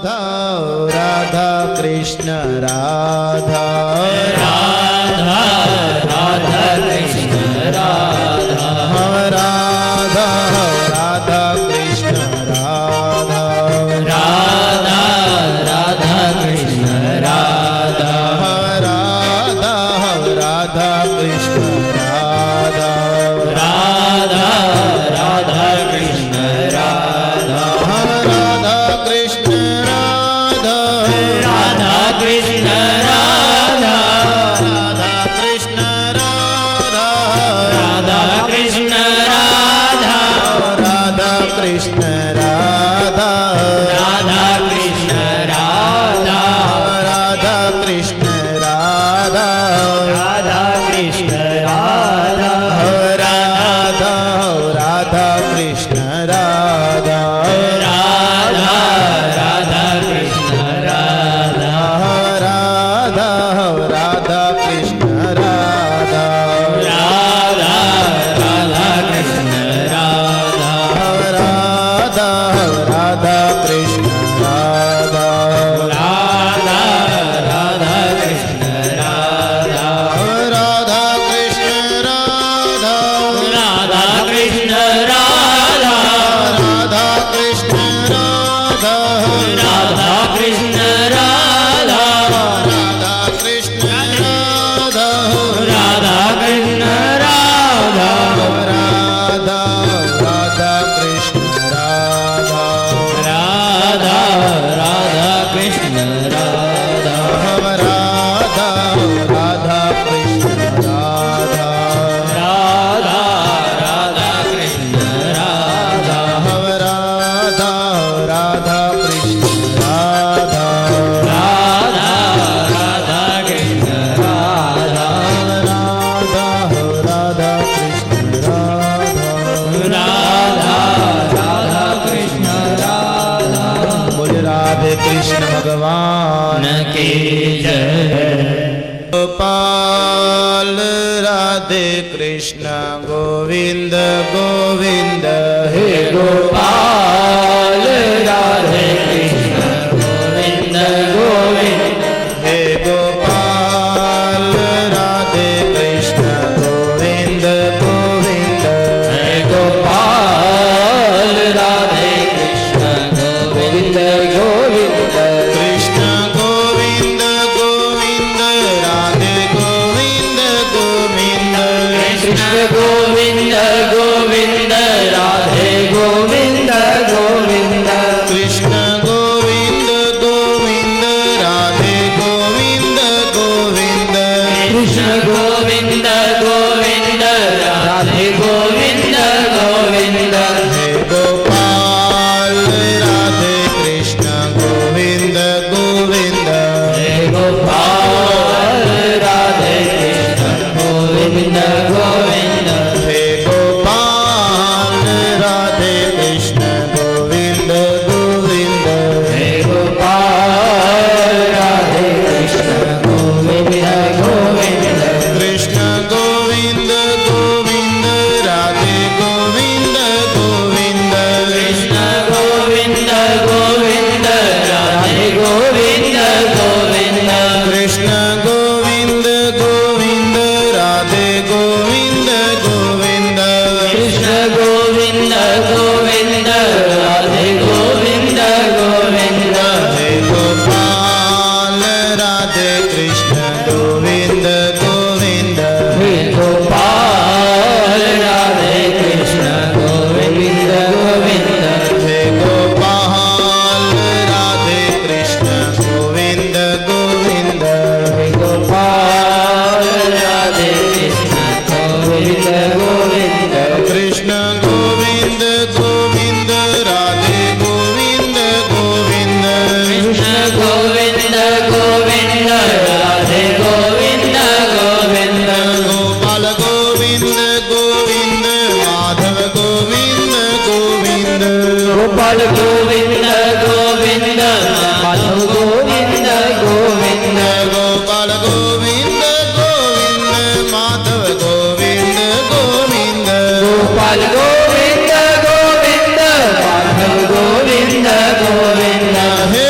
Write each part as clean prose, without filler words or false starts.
राधा राधा कृष्ण राधा राधा राधा कृष्ण राधा राधा राधा कृष्ण राधा राधा राधा कृष्ण राधा राधा राधा कृष्ण राधा राधा राधा कृष्ण राधा राधा कृष्ण राधा राधा कृष्ण राधा राधा कृष्ण राधा राधा कृष्ण राधा राधा कृष्ण राधा राधा कृष्ण राधा राधा कृष्ण राधा राधा कृष्ण राधा राधा राधा कृष्ण राधा राधा राधा कृष्ण राधा राधा राधा कृष्ण राधा राधा राधा कृष्ण राधा राधा राधा कृष्ण राधा राधा राधा कृष्ण राधा राधा कृष्ण राधा राधा कृष्ण राधा राधा कृष्ण राधा राधा कृष्ण राधा राधा कृष्ण राधा राधा कृष्ण राधा राधा राधा कृष्ण राधा राधा राधा कृष्ण राधा राधा राधा कृष्ण राधा राधा राधा कृष्ण राधा राधा राधा कृष्ण राधा राधा राधा कृष्ण राधा राधा राधा कृष्ण राधा राधा राधा कृष्ण राधा बोल राधे कृष्ण भगवान न के जय गोपाल राधे कृष्ण गोविंद गोविंद हे गोपाल राधे कृष्ण गोविंद गोविंद हे गोपाल राधे कृष्ण गोविंद गोविंद हे गोपाल राधे कृष्ण गोविंद गोविंद कृष्ण गोविंद गोविंद राधे गोविंद गोविंद कृष्ण गोविंद गोविंद राधे गोविंद गोविंद कृष्ण गोविंद गोविंद राधे गोविंद गोविंद कृष्ण गोविंद गोविंद राधे गोविंद गोविंद हे गोपाल राधे कृष्ण गोविंद गोविंद हे गोपाल राधे कृष्ण गोविंद गोविंद हे गोपाल राधे कृष्ण गोविंद गोविंद हे गोपाल राधे कृष्ण गोविंद गोविंद कृष्ण गोविंद गोविंद राधे गोविंद गोविंद कृष्ण गोविंद गोविंद राधे गोविंद गोविंद कृष्ण गोविंद गोविंद राधे गोविंद गोविंद कृष्ण गोविंद गोविंद राधे गोविंद गोविंद हे गोपाल राधे कृष्ण गोविंद गोविंद हे गोपाल राधे कृष्ण गोविंद गोविंद हे गोपाल राधे कृष्ण गोविंद गोविंद हे गोपाल राधे कृष्ण गोविंद गोविंद कृष्ण गोविंद गोविंद राधे गोविंद गोविंद कृष्ण गोविंद गोविंद राधे गोविंद गोविंद गोपाल गोविंद गोविंद माधव गोविंद गोविंद गोपाल गोविंद गोविंद माधव गोविंद गोविंद गोपाल गोविंद गोविंद माधव गोविंद गोविंद गोपाल गोविंद गोविंद माधव गोविंद गोविंद हे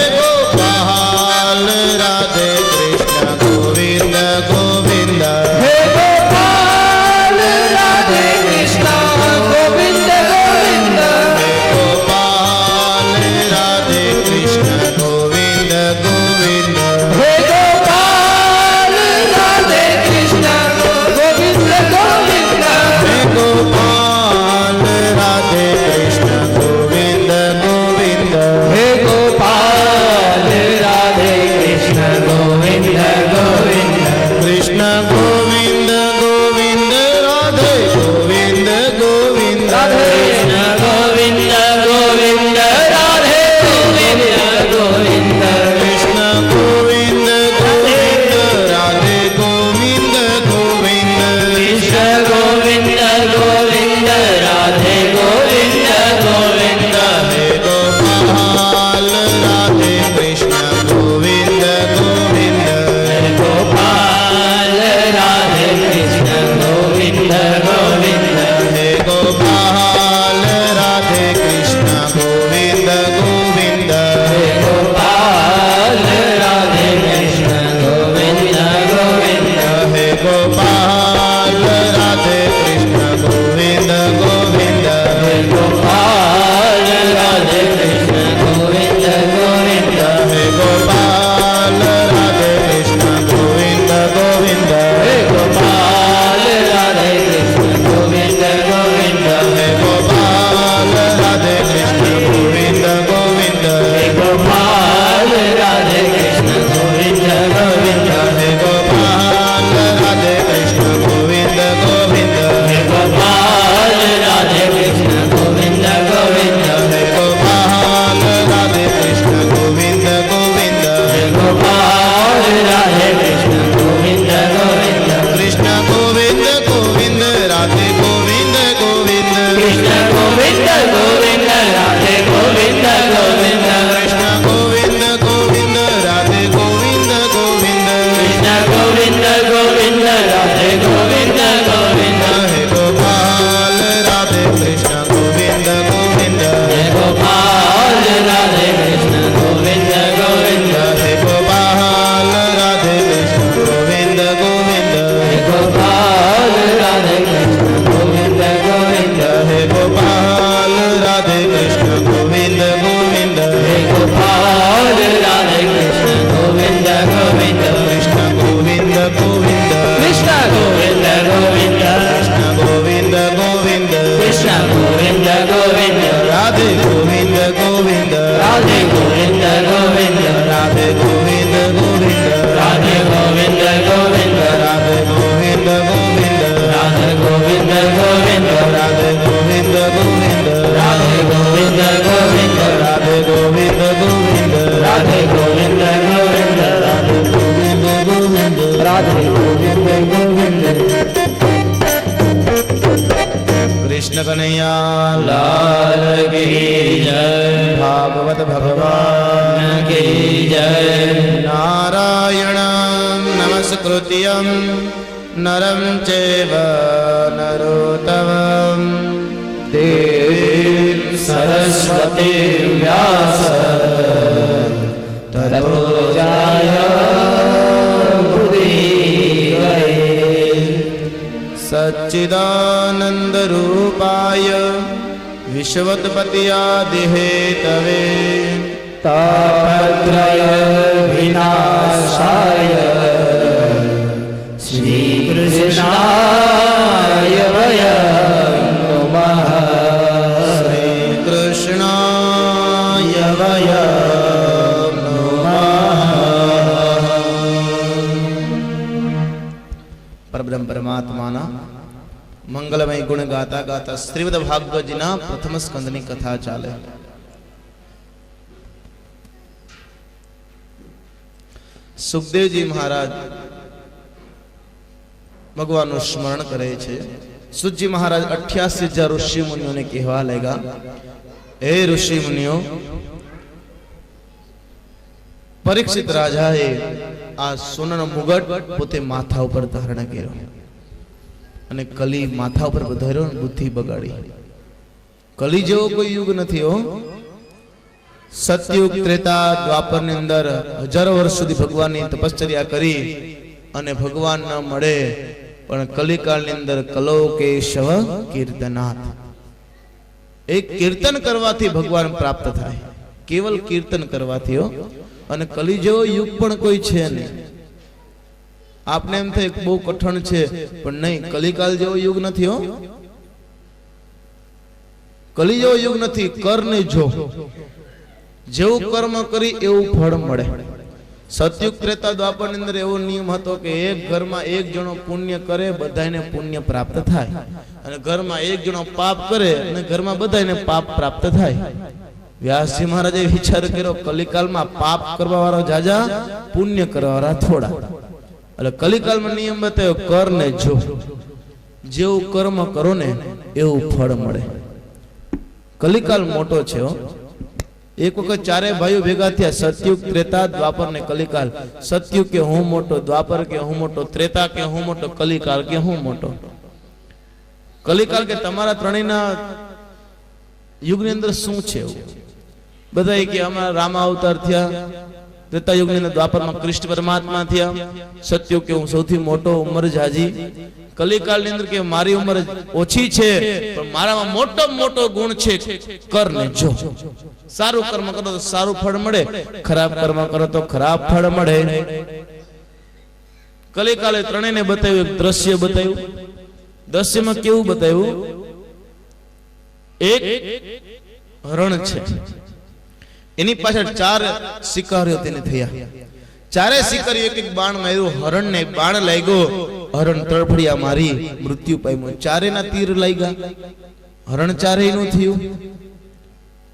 ગોપાલ રાધે કૃષ્ણ ગોવિંદ ગોવિંદ હે ગોપાલ રાધે કૃષ્ણ ગોવિંદ ગોવિંદ હે ગોપાલ રાધે કૃષ્ણ ગોવિંદ ગોવિંદ કૃષ્ણ ગોવિંદ ગોવિંદ કૃષ્ણ ગોવિંદ ગોવિંદ કૃષ્ણ ગોવિંદ ગોવિંદ કૃષ્ણ ગોવિંદ ગોવિંદ રાધે ગોવિંદ ગોવિંદ રાધે ગોવિંદ ગોવિંદ રાધે ગોવિંદ ગોવિંદ રાધે ગોવિંદ ગોવિંદ રાધે ગોવિંદ ગોવિંદ રાધે ગોવિંદ ગોવિંદ રાધે ગોવિંદ ગોવિંદ રાધે ગોવિંદ ગોવિંદ રાધે ગોવિંદ ગોવિંદ રાધે ગોવિંદ ગોવિંદ રાધે ગોવિંદ ગોવિંદ રાધે ગોવિંદ ગોવિંદ કૃષ્ણ કનૈયા લાલ કી જય ભાગવત ભગવાન કી જય નારાયણં નમસ્કૃત્યં નરં ચૈવ નરોત્તમં દેવીં સરસ્વતી વ્યાસ તતો જયમુદીરયે સચ્ચિદાનંદરૂપાય વિશ્વોત્પત્યાદિહેતવે તાપત્રય વિનાશાય શ્રી કૃષ્ણાય વયં નમઃ શ્રી કૃષ્ણાય વયં નમઃ. પરબ્રહ્મ પરમાત્માના મંગલમય ગુણ ગાતા ગાતા શ્રીમદ ભાગવતજીના પ્રથમ સ્કંદની કથા ચાલે. સુખદેવજી મહારાજ ભગવાનનું સ્મરણ કરે છે. સુજી મહારાજ 88,000 ઋષિ મુનિઓને કહેવા લાગ્યા, હે ઋષિ મુનિઓ, પરીક્ષિત રાજાએ આ સોનાનો મુગટ પોતે માથા ઉપર ધારણ કર્યો અને કલી માથા ઉપર વધાર્યો, બુદ્ધિ બગાડી. કલી જેવો કોઈ યુગ નથી હો. સતયુગ, ત્રેતા, દ્વાપરની અંદર હજારો વર્ષ સુધી ભગવાનની તપશ્ચર્યા કરી અને ભગવાન ન મળે, પણ કલિકાળની અંદર કલો કેશવ કીર્તનાથ, એક કીર્તન કરવાથી ભગવાન પ્રાપ્ત થાય, કેવલ કીર્તન કરવાથી હો. અને કલી જેવો યુગ પણ કોઈ છે નહીં. આપને એમ થાય બહુ કઠણ છે, પણ નહીં, કલિકાલ જેવો યુગ નથી હો. કલી જેવો યુગ નથી. કરને જો જેવું કર્મ કરી એવું ફળ મળે. સતયુગ, ત્રેતા, દ્વાપરની અંદર એવો નિયમ હતો કે એક ઘરમાં એક જણો પુણ્ય કરે બધાને પુણ્ય પ્રાપ્ત થાય, અને ઘરમાં એક જણો પાપ કરે અને ઘરમાં બધાને પાપ પ્રાપ્ત થાય. વ્યાસજી મહારાજે વિચાર કર્યો, કલિકાલમાં પાપ કરવા વાળા જાજા, પુણ્ય કરવા વાળા થોડા. એટલે કલિકાલમાં નિયમ બતાવ્યો, કર ને જો જેવું કર્મ કરો ને એવું ફળ મળે. કલિકાલ મોટો છે હો. એક વખત ચારે ભાઈઓ ભેગા થયા, સતયુગ, ત્રેતા, દ્વાપર ને કલિકાલ. સતયુગ કે હું મોટો, દ્વાપર કે હું મોટો, ત્રેતા કે હું મોટો, કલિકાલ કે હું મોટો. કલિકાલ કે તમારા ત્રણેયના યુગની અંદર શું છે એવું? બધા કે અમારા રામા અવતાર થયા, ત્રેતા યુગની અંદર દ્વાપરમાં કૃષ્ણ પરમાત્મા થયા, સતયુગ કે હું સૌથી મોટો, ઉંમર જાજી. કલિકાળની અંદર કે મારી ઉંમર ઓછી છે પણ મારામાં મોટો મોટો ગુણ છે, કર ને જો. સારું કર્મ કરો તો સારું ફળ મળે, ખરાબ કર્મ કરો તો ખરાબ ફળ મળે. કલિકાલે ત્રણેયને બતાવ્યું, એક દ્રશ્ય બતાવ્યું. દ્રશ્યમાં કેવું બતાવ્યું? એક હરણ છે, એની પાછળ 4 શિકારીઓ તેને થયા. ચારે શિકારીઓ એક એક બાણ માર્યું. હરણને બાણ લાગ્યો, હરણ તડફડિયા મારી મૃત્યુ પામ્યું. ચારેના તીર લાગ્યા, હરણ ચારેયનું થયું,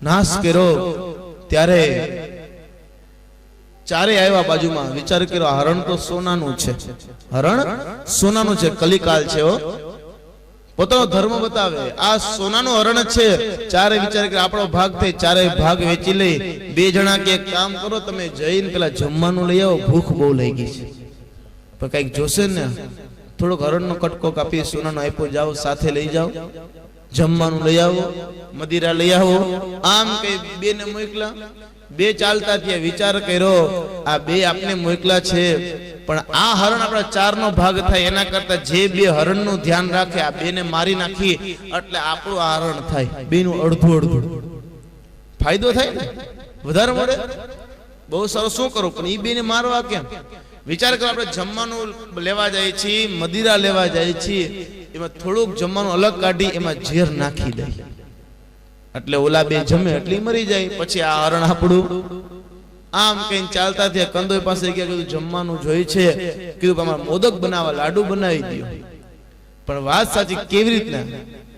નાશ કર્યો. ત્યારે ચારે આવ્યા બાજુમાં, વિચાર કર્યો હરણ તો સોનાનું છે, હરણ સોનાનું છે. કલિકાલ છે હો. પોતાનો ધર્મ બતાવે, આ સોનાનું હરણ છે. ચારે વિચાર કે આપણો ભાગ થઈ, ચારે ભાગ વેચી લઈ. 2 જણા કે એક કામ કરો, તમે જઈને પેલા જમવાનું લઈ આવો, ભૂખ બહુ લઈ ગઈ છે. પણ કઈક જોશે ને, થોડોક હરણનો કટકો કાપી સોનાનો આપ્યો, જાઓ સાથે લઈ જાઓ, જમવાનું લઈ આવો, મદિરા લઈ આવો. આમ કઈ 2 ને મોકલા. 2 ચાલતા થયા. વિચાર કર્યો આ 2 આપને મોકલા છે, પણ આ હરણ આપણા 4 નો ભાગ થાય એના કરતા જે બે હરણનું ધ્યાન રાખે આ બેને મારી નાખી એટલે આપણું આ હરણ થાય, બેનું અડધું અડધું ફાયદો થાય ને, વધારે મળે. બહુ સારું. શું કરું પણ એ બેને મારવા કેમ? વિચાર કરો, આપણે જમવાનું લેવા જાય છીએ, મદિરા લેવા જાય છીએ, એમાં થોડુંક જમવાનું અલગ કાઢી એમાં ઝેર નાખી દે એટલે ઓલા બે જમે એટલે મરી જાય. પછી આ હરણ આપણું આમ કઈ ચાલતા થયા, કંદોઈ પાસે ગયા, કીધું જમવાનું જોઈ છે, કીધું અમારે મોદક બનાવવા, લાડુ બનાવી દો. પણ વાત સાચી, કેવી રીતના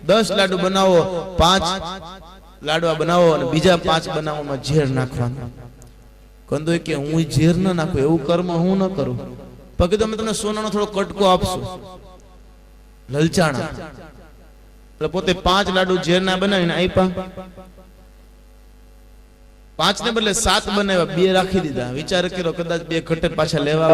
10 લાડુ બનાવો, 5 લાડવા બનાવો અને બીજા 5 બનાવવામાં ઝેર નાખવાનું. કંદોઈ કે હું ઝેર ન નાખું, એવું કર્મ હું ન કરું. પછી તમે તમને સોનાનો થોડો કટકો આપશો, લલચાણા. એટલે પોતે 5 લાડુ ઝેર ના બનાવીને આપ્યા, 5 ને બદલે 7 બનાવ્યા, 2 રાખી દીધા. વિચાર કર્યો કદાચ 2 ઘટે પાછા લેવા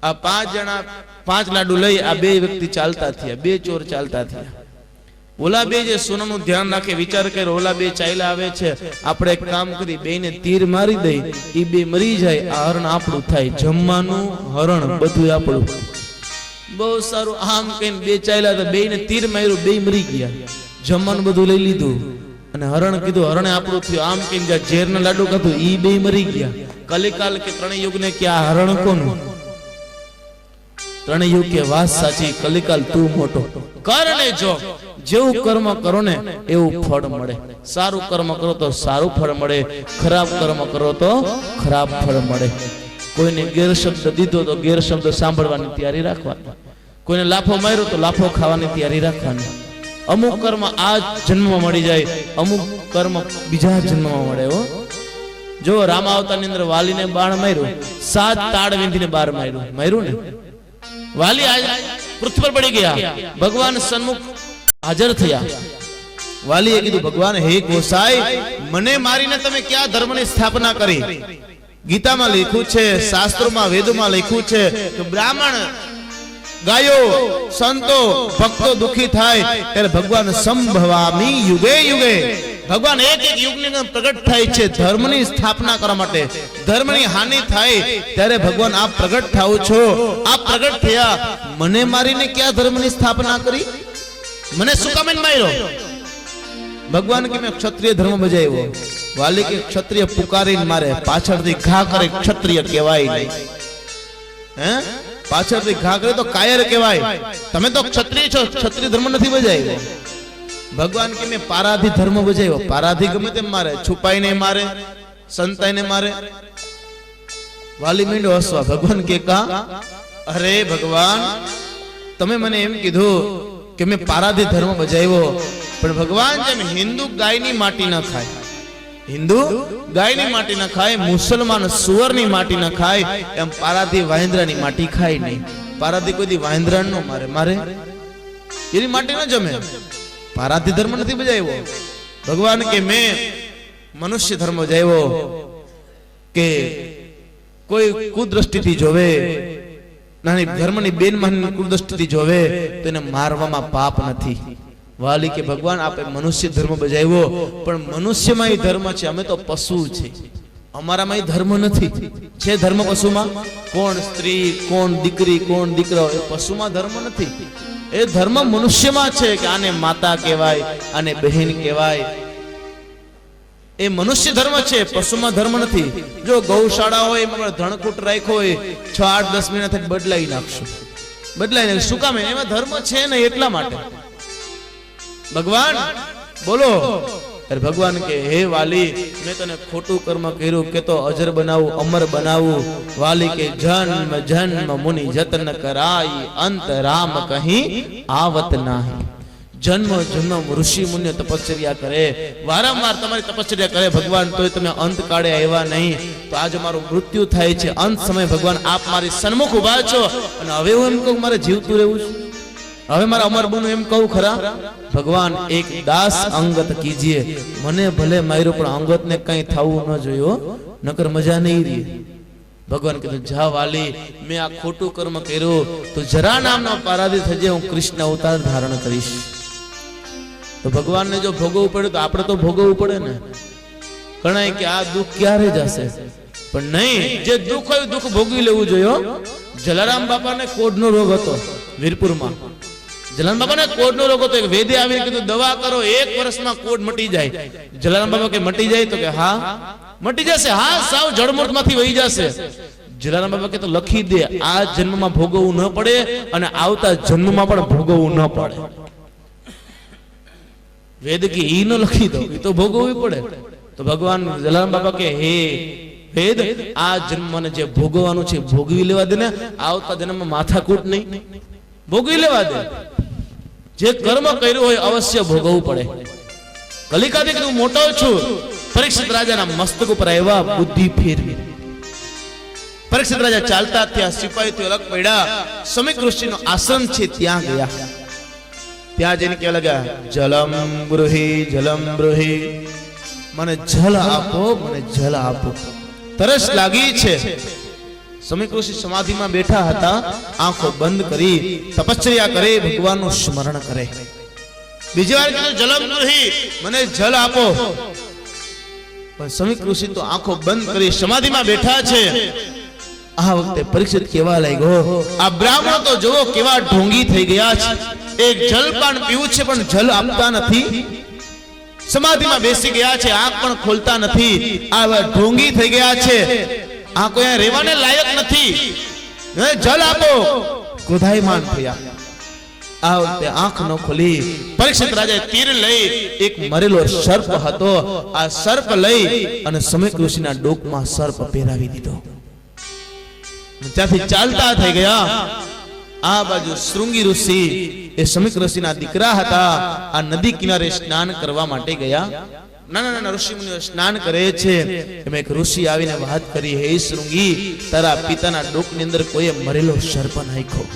આ 5 જણા 5 લાડુ લઈ આ 2 વ્યક્તિ ચાલતા થયા, 2 ચોર ચાલતા થયા. ઓલા બે જે સોનાનું ધ્યાન રાખે, વિચાર કરે ઓલા બે ચાલ્યા આવે છે, આપણે એક કામ કરી બેને તીર મારી દઈ, એ બે મરી જાય, આ હરણ આપણું થાય, જમવાનું હરણ બધું આપણું. બહુ સારું. આમ કહીને બે ચાલ્યા હતા, બેને તીર માર્યું, બે મરી ગયા, જમવાનું બધું લઈ લીધું અને હરણ કીધું હરણે આપણું થયું. આમ કહીને ઝેરના લાડુ ખાધું, ઈ બે મરી ગયા. કલિકાલ કે ત્રણેય યુગ ને કે આ હરણ કોનું? ત્રણેય યુગ કે વાત સાચી, કલિકાલ તું મોટો. કરને જો જેવું કર્મ કરો ને એવું ફળ મળે. સારું કર્મ કરો તો સારું ફળ મળે, ખરાબ કર્મ કરો તો ખરાબ ફળ મળે. કોઈને ગેરશબ્દ દીધો તો ગેરશબ્દ સાંભળવાની તૈયારી રાખવાની, કોઈને લાફો માર્યો તો લાફો ખાવાની તૈયારી રાખવાની. અમુક કર્મ આ જન્મમાં મળી જાય, અમુક કર્મ બીજા જન્મમાં મળે. હો જો રામા અવતારની અંદર વાલીને બાણ માર્યું, 7 તાળ વીંધીને 12 માર્યું ને. વાલી પૃથ્વી પર પડી ગયા, ભગવાન સન્મુખ હાજર થયા. વાલીએ કીધું ભગવાન હે ગોસાઈ, મને મારીને તમે ક્યાં ધર્મની સ્થાપના કરી? ગીતામાં લખ્યું છે, શાસ્ત્રોમાં વેદોમાં લખ્યું છે કે બ્રાહ્મણ ગાયો સંતો ભક્તો દુખી થાય ત્યારે ભગવાન સંભવામી યુગે યુગે, ભગવાન એક એક યુગની અંદર પ્રગટ થાય છે ધર્મની સ્થાપના કરવા માટે. ધર્મની હાનિ થાય ત્યારે ભગવાન આપ પ્રગટ થાઓ છો. આપ પ્રગટ થયા, મને મારીને ક્યાં ધર્મની સ્થાપના કરી? મને શું કામ માર્યો? ભગવાન કે મેં ક્ષત્રિય ધર્મ બજાવ્યો. વાલી કે ક્ષત્રિય પુકારીને મારે, પાછળથી ઘા કરે ક્ષત્રિય કહેવાય નહીં. હે પાછળથી ઘા કરે તો કાયર કહેવાય. તમે તો ક્ષત્રિય છો, ક્ષત્રિય ધર્મ નથી બજાવ્યો. ભગવાન કે મેં પારાધી ધર્મ બજાવ્યો. પારાધી ગમે તેમ મારે, છુપાઈને મારે, સંતાઈને મારે. વાલી મીંડો હસવા. ભગવાન કે કા અરે ભગવાન, તમે મને એમ કીધું કે મેં પારાધી ધર્મ બજાવ્યો, પણ ભગવાન જેમ હિન્દુ ગાયની માટી ન ખાય, હિન્દુ ગાયની માટી ન ખાય, મુસલમાન સુવરની માટી ન ખાય, એમ પારાધી વાંદરાની માટી ખાય નહીં. પારાધી કોઈ દી વાંદરા ન મારે, મારે એની માટી ન જમે. પારાધી ધર્મ નથી બજાવ્યો. ભગવાન કે મેં મનુષ્ય ધર્મ બજાવ્યો કે કોઈ કુદ્રષ્ટિથી જોવે, નાની ધર્મની બેન કુદ્રષ્ટિથી જોવે તો એને મારવામાં પાપ નથી. વાલી કે ભગવાન આપે મનુષ્ય ધર્મ બજાવ્યો, પણ મનુષ્યમાં એ ધર્મ છે, અમે તો પશુ છે, અમારામાં એ ધર્મ નથી. છે ધર્મ પશુમાં? કોણ સ્ત્રી, કોણ દીકરી, કોણ દીકરો, એ પશુમાં ધર્મ નથી. એ ધર્મ મનુષ્યમાં છે કે આને માતા કહેવાય, આને બહેન કહેવાય. એ મનુષ્ય ધર્મ છે, પશુમાં ધર્મ નથી. જો ગૌશાળા હોય એમાં ધણકૂટ રાખ્યો હોય, 6, 8, 10 મહિના થઈ બદલાઈ નાખશું, બદલાઈ નાખશું. શું કામ? એમાં ધર્મ છે ને એટલા માટે. ભગવાન બોલો. અરે ભગવાન કે હે વાલી, મેં તને ખોટું કર્મ કર્યું કે તો અજર બનાવું, અમર બનાવું. વાલી કે જન્મ જન્મ મુનિ જતન કરાઈ, અંત રામ કહી આવત નાહી. જન્મ જન્મ ઋષિ મુનિ તપશ્ચર્યા કરે, વારંવાર તમારી તપશ્ચર્યા કરે ભગવાન, તોય તમે અંત કાળે આવ્યા નહીં. તો આજે મારું મૃત્યુ થાય છે, અંત સમય ભગવાન આપ મારી સન્મુખ ઉભા છો, અને હવે હું એમ કહું મારે જીવતું રહેવું છે, હવે મારા અમર બનવું એમ કહું ખરા? ભગવાન એક દાસ અંગત કીજીએ, મને ભલે માર્યો પણ અંગત ને કઈ થવું ન જોયો, નકર મજા નહીં રહી. ભગવાન કીધું જા વાલી, મેં આ ખોટું કર્મ કર્યું તો જરા નામનો પરાધી થજે, હું કૃષ્ણ અવતાર ધારણ કરીશ. તો ભગવાનને જો ભોગવવું પડે તો આપણે તો ભોગવવું પડે ને. ઘણા કે આ દુઃખ ક્યારે જશે, પણ નહીં, જે દુઃખ હોય દુઃખ ભોગવી લેવું જોઈએ. જલારામ બાપાને કોઢનો રોગ હતો વીરપુરમાં. જલારામ બાપાને કોઢનો રોગ હતો. એક વેદે આવીને કીધું દવા કરો, 1 વર્ષમાં કોઢ મટી જાય. જલારામ બાપા કે મટી જાય? તો કે હા મટી જશે, હા સાવ જળમૂળમાંથી વહી જશે. જલારામ બાપા કે તો લખી દે, આ જન્મમાં ભોગવવું ન પડે અને આવતા જન્મમાં પણ ભોગવવું ન પડે. વેદ કે ઈ ન લખી દો, એ તો ભોગવવું પડે. તો ભગવાન જલારામ બાપા કે હે વેદ, આ જન્મને જે ભોગવવાનું છે ભોગવી લેવા દે ને, આવતા જન્મમાં માથાકૂટ નહીં, ભોગવી લેવા દે. જે કર્મ કર્યું હોય અવશ્ય ભોગવવું પડે. કલિકાથી હું મોટો છું. પરીક્ષિત રાજાના મસ્તક ઉપર આવ્યા, બુદ્ધિ ફેરવી. પરીક્ષિત રાજા ચાલતા ત્યાં સિપાહીથી અલગ પડ્યા. સમીક ઋષિનો આશ્રમ છે ત્યાં ગયા. ત્યાં જઈને કહેવા લાગ્યા, જલમ બ્રુહી, મને જલ આપો, મને જલ આપો, તરસ લાગી છે. સમીક ઋષિ સમાધિમાં બેઠા હતા, આંખો બંધ કરી તપશ્ચર્યા કરે, ભગવાનનું સ્મરણ કરે. બીજી વાર કીધું જલમ બ્રુહી, મને જલ આપો. પણ સમીક ઋષિ તો આંખો બંધ કરી સમાધિમાં બેઠા છે. આ વખતે પરીક્ષિત કેવા લાગ્યો, આ બ્રાહ્મણ તો જુઓ કેવા ઢોંગી થઈ ગયા છે. એક જલપાન પીવું છે પણ જલ આપતા નથી. સમાધિમાં બેસી ગયા છે, આંખ પણ ખોલતા નથી. આ ઢોંગી થઈ ગયા છે, આ કોઈ રહેવાને લાયક નથી. જલ આપો, ક્રોધાયમાન થયા. આ વખતે આંખ ન ખોલી પરીક્ષિત રાજાએ તીર લઈ, એક મરેલો સર્પ હતો, આ સર્પ લઈ અને સમીક ઋષિના ડોકમાં સર્પ પહેરાવી દીધો. ત્યાંથી ચાલતા થઈ ગયા. આ બાજુ શૃંગી ઋષિ એ સમીક ઋષિના દીકરા હતા. આ નદી કિનારે સ્નાન કરવા માટે ગયા. નાના ઋષિ મુનિઓ સ્નાન કરે છે. એમાં એક ઋષિ આવીને વાત કરી, હે શૃંગી, તારા પિતાના ડોકની અંદર કોઈએ મરેલો સર્પ નાખ્યો.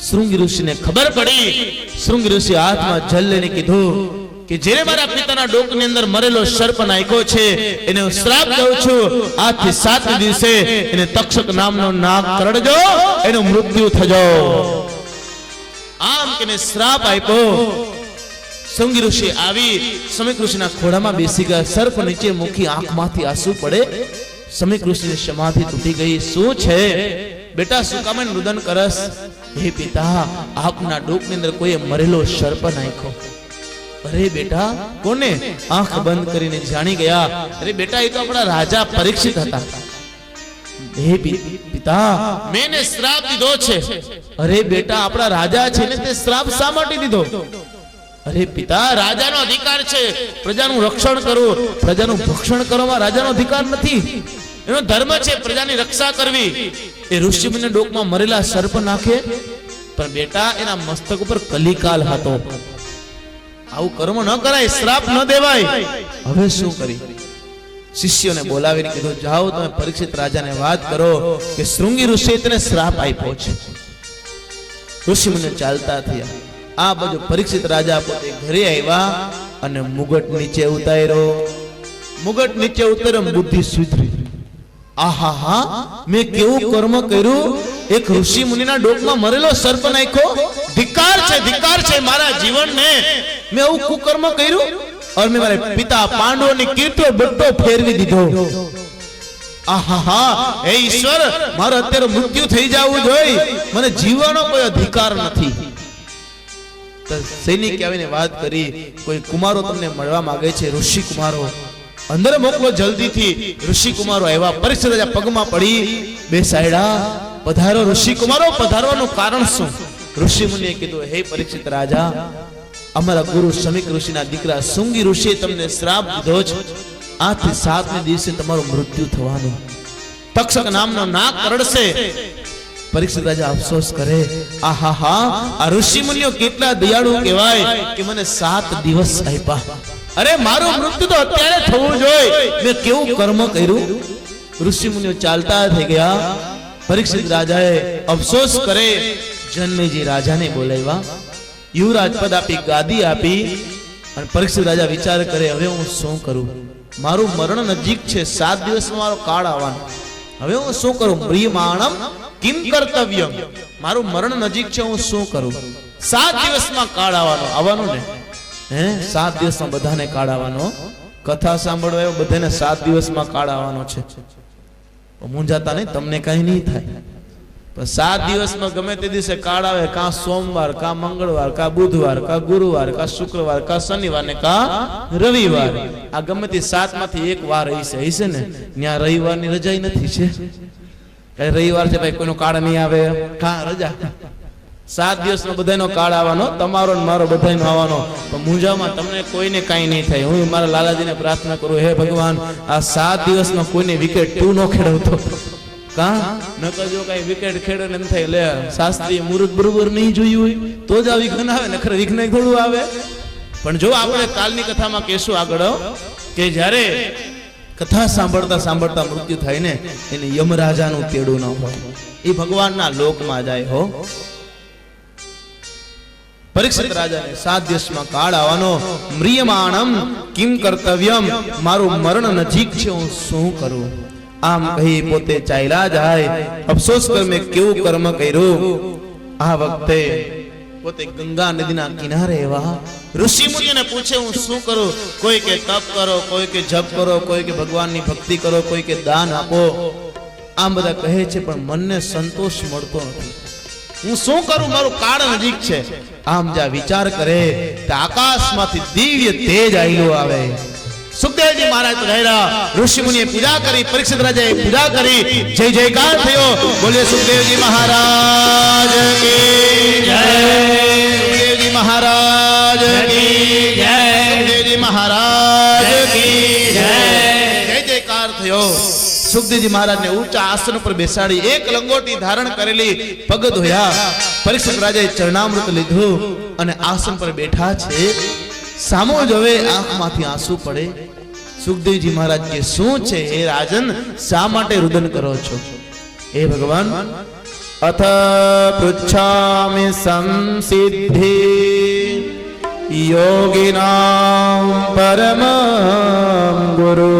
શૃંગી ઋષિને ખબર પડી. શૃંગી ઋષિ હાથમાં જલ લઈને કીધું કે જેને મારા પિતાના ડોકની અંદર મરેલો સર્પ નાખ્યો છે એને હું શ્રાપ દઉં છું, આજથી 7 દિવસે એને તક્ષક નામનો નાગ કરડજો, એનું મૃત્યુ થજો. આમ કે શ્રાપ આપ્યો. શૃંગી ઋષિ આવી સમીક ઋષિના ખોળામાં બેસી ગયા. સર્પ નીચે મૂકી આંખમાંથી આંસુ પડે. સમીક ઋષિની સમાધિ તૂટી ગઈ. શું છે બેટા, શું કામ રુદન કરસ? હે પિતા, આપના ડોકની અંદર કોઈએ મરેલો સર્પ નાખ્યો. અરે બેટા, કોને? આંખ બંધ કરીને જાણી ગયા. અરે બેટા, એ તો આપણા રાજા પરીક્ષિત હતા. હે પિતા, મેં શ્રાપ દીધો છે. અરે બેટા, આપણા રાજા છે ને, તે શ્રાપ શા માટે દીધો? અરે પિતા, રાજાનો અધિકાર છે પ્રજાનું રક્ષણ કરવું, પ્રજાનું ભક્ષણ કરવામાં રાજાનો અધિકાર નથી. એનો ધર્મ છે પ્રજાની રક્ષા કરવી. એ ઋષિમુનિના ડોકમાં મરેલા સર્પ નાખે, પણ બેટા એના મસ્તક ઉપર કલિકાલ હતો. આવું કર્મ ન કરાય, શ્રાપ ન દેવાય. હવે શું કરી? શિષ્યોને બોલાવીને કીધું, જાઓ તમે પરીક્ષિત રાજાને વાત કરો કે શૃંગી ઋષિએ તેને શ્રાપ આપ્યો છે. ઋષિમુનિઓ ચાલતા થયા. આ બધું પરીક્ષિત રાજા પોતે ઘરે આવ્યા અને મુગટ નીચે ઉતાર્યો. મુગટ નીચે ઉતાર્યો, બુદ્ધિ સુધરી. આહા, મેં કેવું કર્મ કર્યું! એક ઋષિ મુનિના ડોકમાં મરેલો સર્પ નાખ્યો. ધિક્કાર છે મારા જીવનને. મેં એવું કુકર્મ કર્યું और મેં મારા પિતા પાંડવોની કીર્તિઓ બટ્ટો ફેરવી દીધો. આહા, હે ઈશ્વર, મારો અત્યારે મૃત્યુ થઈ જવું જોઈએ, મને જીવવાનો કોઈ અધિકાર નથી. સૈનિક આવીને વાત કરી, કોઈ કુમારો તમને મળવા માંગે છે, ઋષિ કુમારો, અંદર મોકલો જલ્દીથી. ઋષિ કુમારો આવ્યા. પરીક્ષિત રાજા પગમાં પડી બેસાડ્યા. પધારો ઋષિ કુમારો, પધારવાનું કારણ શું? ઋષિ મુનિએ કીધું, હે પરીક્ષિત રાજા, અમારા ગુરુ સમીક ઋષિના દીકરા શૃંગી ઋષિએ તમને શ્રાપ દીધો છે. આજથી 7ને દિવસે તમારું મૃત્યુ થવાનું. તક્ષક નામનો નાગ કરડશે. પરીક્ષિત રાજા અફસોસ કરે, આહા, આ ઋષિ મુનિઓ કેટલા દયાળુ કહેવાય કે મને 7 દિવસ આપ્યા. અરે મારું મૃત્યુ તો અત્યારે થવું જોઈએ, મેં કેવું કર્મ કર્યું? ઋષિ મુનિઓ ચાલતા થઈ ગયા. પરીક્ષિત રાજાએ અફસોસ કરે, જન્મેજી રાજાને બોલાવ્યા. યુવરાજ પદ આપી, ગાદી આપી. અને પરીક્ષિત રાજા વિચાર કરે, હવે હું શું કરું? મારું મરણ નજીક છે, 7 દિવસમાં મારો કાળ આવવાનો. હવે હું શું કરું? મ્રિયમાણમ કિમ કર્તવ્યમ, મારું મરણ નજીક છે, હું શું કરું? 7 દિવસમાં કાળ આવવાનો ને, 7 દિવસમાં બધાને કાળ આવવાનો. કથા સાંભળવા આવ્યો બધાને 7 દિવસમાં કાળ આવવાનો છે. મૂંઝાતા નહીં, તમને કઈ નહીં થાય. પણ 7 દિવસમાં ગમે તે દિવસે કાળ આવે, કા સોમવાર, કા મંગળવાર, કા બુધવાર, કા ગુરુવાર, કા શુક્રવાર, કા શનિવાર ને કા રવિવાર, આ ગમે તે 7 માંથી એક વાર હશે ને. ત્યાં રવિવારની રજા નથી છે. કઈ રવિવાર છે ભાઈ, કોઈનો કાળ નહીં આવે, કા રજા. 7 દિવસનો બધાનો કાળ આવવાનો, તમારો ને મારો બધાનો આવવાનો. પણ મૂંઝામાં તમને કોઈને કાંઈ નહીં થાય. હું મારા લાલાજીને પ્રાર્થના કરું, હે ભગવાન, આ 7 દિવસમાં કોઈને વિકેટ તું ન ખેડવતો. કા નકર જો કઈ વિકેટ ખેડે ને એમ થાય લે શાસ્ત્રીય મુહૂર્ત બરોબર નહીં જોયું હોય તો જ આ વિઘ્ન આવે, નખર વિઘ્ન થોડું આવે. પણ જો આપણે કાલની કથામાં કહેશું આગળ કે જ્યારે કથા સાંભળતા સાંભળતા મૃત્યુ થાય ને, એને યમરાજાનું તેડું ન હોય, એ ભગવાનના લોકમાં જાય હો. પરીક્ષિત રાજાને 7 દિવસમાં કાળ આવવાનો. મ્રિયમાણમ કિમ કર્તવ્યમ, મારું મરણ નજીક છે, હું શું કરું? આમ કહી પોતે ચાલ્યા જાય. અફસોસ કર મેં કેવું કર્મ કર્યું. આ વખતે પોતે ગંગા નદીના કિનારે એવા ઋષિ મુનિઓને પૂછે, હું શું કરું? કોઈ કે તપ કરો, કોઈ કે જપ કરો, કોઈ કે ભગવાનની ભક્તિ કરો, કોઈ કે દાન આપો. આમ બધા કહે છે, પણ મનને સંતોષ મળતો નથી. હું શું કરું? મારું કાળ નજીક છે. આમ જ્યાં વિચાર કરે તે આકાશમાંથી દિવ્ય તેજ આયલો આવે. સુખદેવજી મહારાજ તો રહ્યા, ઋષિ મુનિએ પૂજા કરી, પરીક્ષિત રાજાએ પૂજા કરી, જય જયકાર થયો. બોલે સુખદેવજી મહારાજ કી જય, સુખદેવજી મહારાજ કી જય, સુખદેવજી મહારાજ કી જય. જય જયકાર થયો. સુખદેવજી મહારાજને ઊંચા આસન પર બેસાડી, એક લંગોટી ધારણ કરેલી, પગ ધોયા. પરીક્ષિત રાજાએ ચરણામૃત લીધું અને આસન પર બેઠા છે. સામો જોવે, આંખમાંથી આંસુ પડે. સુખદેવજી મહારાજ કે શું છે હે રાજન, શા માટે રુદન કરો છો? હે ભગવાન, અથ પૃચ્છામિ સંસિદ્ધિ યોગિનાં પરમં ગુરુ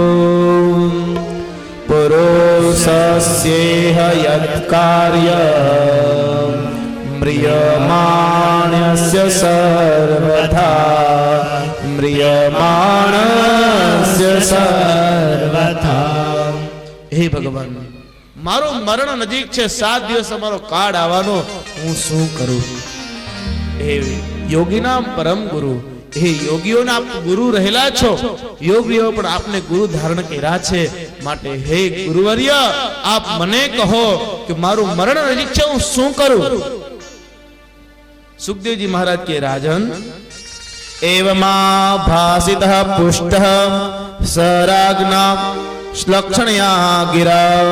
પુરુષસ્યેહ યત્ કાર્ય મ્રિયમાણસ્ય સર્વથા, મ્રિયમાણસ્ય સર્વથા. હે ભગવાન, મારું મરણ નજીક છે, 7 દિવસ અમારો કાળ આવવાનો, હું શું કરું? હે યોગીના પરમ ગુરુ, હે યોગીઓના આપ ગુરુ રહેલા છો, યોગીઓ પણ આપને ગુરુ ધારણ કર્યા છે. માટે હે ગુરુવર્ય, આપ મને કહો કે મારું મરણ નજીક છે, હું શું કરું? સુખદેવજી મહારાજ કે રાજન, એવમા ભાસિતઃ પુષ્ટઃ સરાગ્ના શ્લક્ષણયા ગિરા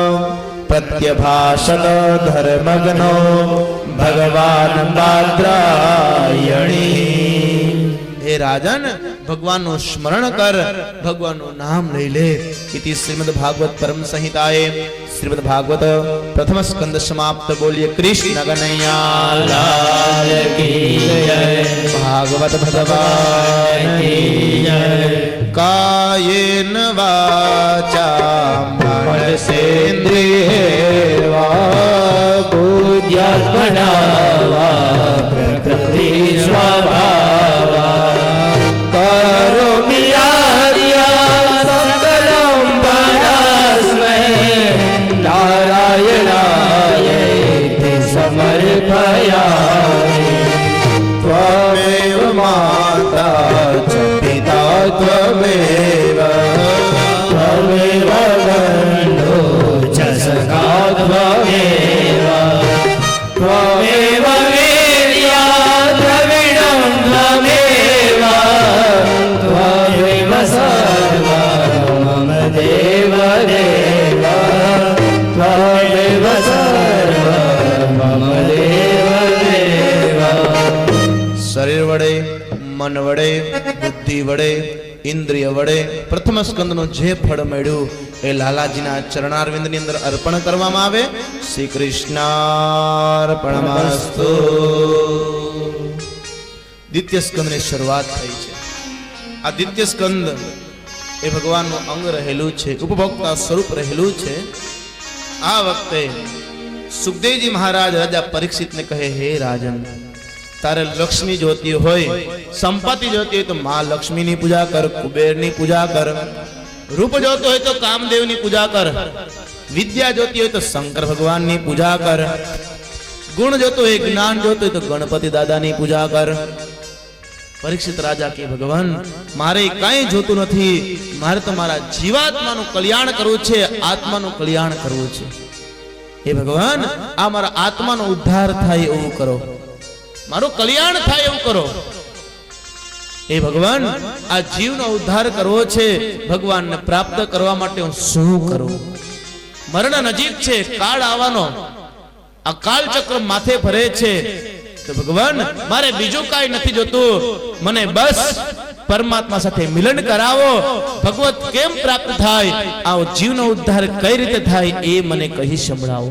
પ્રત્યભાષત ધર્મગ્નો ભગવાન બાદ્રાયણી. હે રાજન, ભગવાનનું સ્મરણ કર, ભગવાનનું નામ લઈ લે. ઇતિ શ્રીમદ ભાગવત પરમ સંહિતાએ શ્રીમદ ભાગવત પ્રથમ સ્કંદ સમાપ્ત. બોલીએ કૃષ્ણ કનૈયા લાલ કી જય, ભાગવત ભગવાન કી જય. કાયેન વાચા મનસેન્દ્રિયૈર્વા બુદ્ધ્યાત્મના પ્રકૃતિ સ્વભાવા કરોમિ યાર્યા સકલં પરસ્મૈ નારાયણાય સમર્પયામિ. ત્વમેવ માતા ચ પિતા ત્વમેવ, ત્વમેવ બંધો ચ સખા ત્વમેવ, ત્વમેવ વીર્યા દ્રવિણં ત્વમેવ, ત્વમેવ સર્વં મમ દેવ દેવ, ત્વમેવ સર્વં મમ દેવ દેવ. શરીર વડે, મન વડે, બુદ્ધિ વડે, ઇન્દ્રિય વડે પ્રથમ સ્કંદનું જે ફળ મળ્યું એ લાલાજીના ચરણારવિંદની અંદર અર્પણ કરવામાં આવે. શ્રી કૃષ્ણાર્પણમસ્તુ. દ્વિતીય સ્કંદની શરૂઆત થઈ છે. આ દ્વિતીય સ્કંદ એ ભગવાનનું અંગ રહેલું છે, ઉપભોક્તા સ્વરૂપ રહેલું છે. આ વખતે સુખદેવજી મહારાજ રાજા પરીક્ષિતને કહે, હે રાજન, તારે લક્ષ્મી જોતી હોય, સંપત્તિ જોતી હોય તો માં લક્ષ્મીની પૂજા કર, કુબેરની પૂજા કર. રૂપ જોતો હોય તો કામદેવની પૂજા કર. વિદ્યા જોતી હોય તો શંકર ભગવાનની પૂજા કર. ગુણ જોતો હોય, જ્ઞાન જોતો હોય તો ગણપતિ દાદાની પૂજા કર. પરીક્ષિત રાજા કે, ભગવાન, મારે કાંઈ જોતું નથી, મારે તો મારા જીવાત્માનું કલ્યાણ કરવું છે, આત્માનું કલ્યાણ કરવું છે. હે ભગવાન, આ મારા આત્માનો ઉદ્ધાર થાય એવું કરો, મારું કલ્યાણ થાય એવું કરો. હે ભગવાન, આ જીવનો ઉદ્ધાર કરવો છે, ભગવાનને પ્રાપ્ત કરવા માટે હું શું કરું? મરણ નજીક છે, કાળ આવવાનો, આ કાળ ચક્ર માથે ફરે છે. તો ભગવાન, મારે બીજું કાંઈ નથી જોતું, મને બસ પરમાત્મા સાથે મિલન કરાવો. ભગવત કેમ પ્રાપ્ત થાય, આ જીવનો ઉદ્ધાર કઈ રીતે થાય, એ મને કહી સંભળાવો.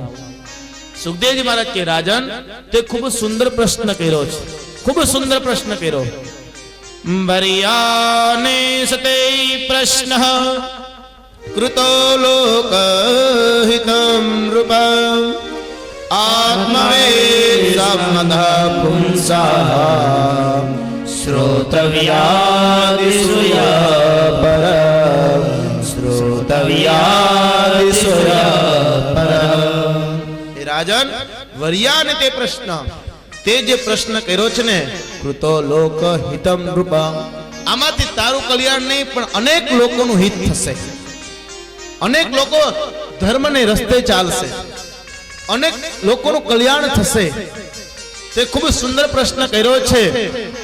સુખદેવજી મહારાજ કે, રાજન, તે ખૂબ સુંદર પ્રશ્ન કર્યો છે, ખૂબ સુંદર પ્રશ્ન કર્યો. વરિયાને સતે પ્રશ્ન કૃતો લોકહિતં નૃપં આત્મવેદમદઃ પુંસા શ્રોતવ્યાદિસૂય પરમ શ્રોતવ્યાદિસૂય પરમ. હે રાજન, વરિયાને તે પ્રશ્ન, તે જે પ્રશ્ન કર્યો છે ને, કૃતો લોક હિતમ નૃપ, આમાંથી તારું કલ્યાણ નહીં પણ અનેક લોકોનું હિત થશે. અનેક લોકો ધર્મને રસ્તે ચાલશે, અનેક લોકોનું કલ્યાણ થશે. તે ખૂબ સુંદર પ્રશ્ન કર્યો છે.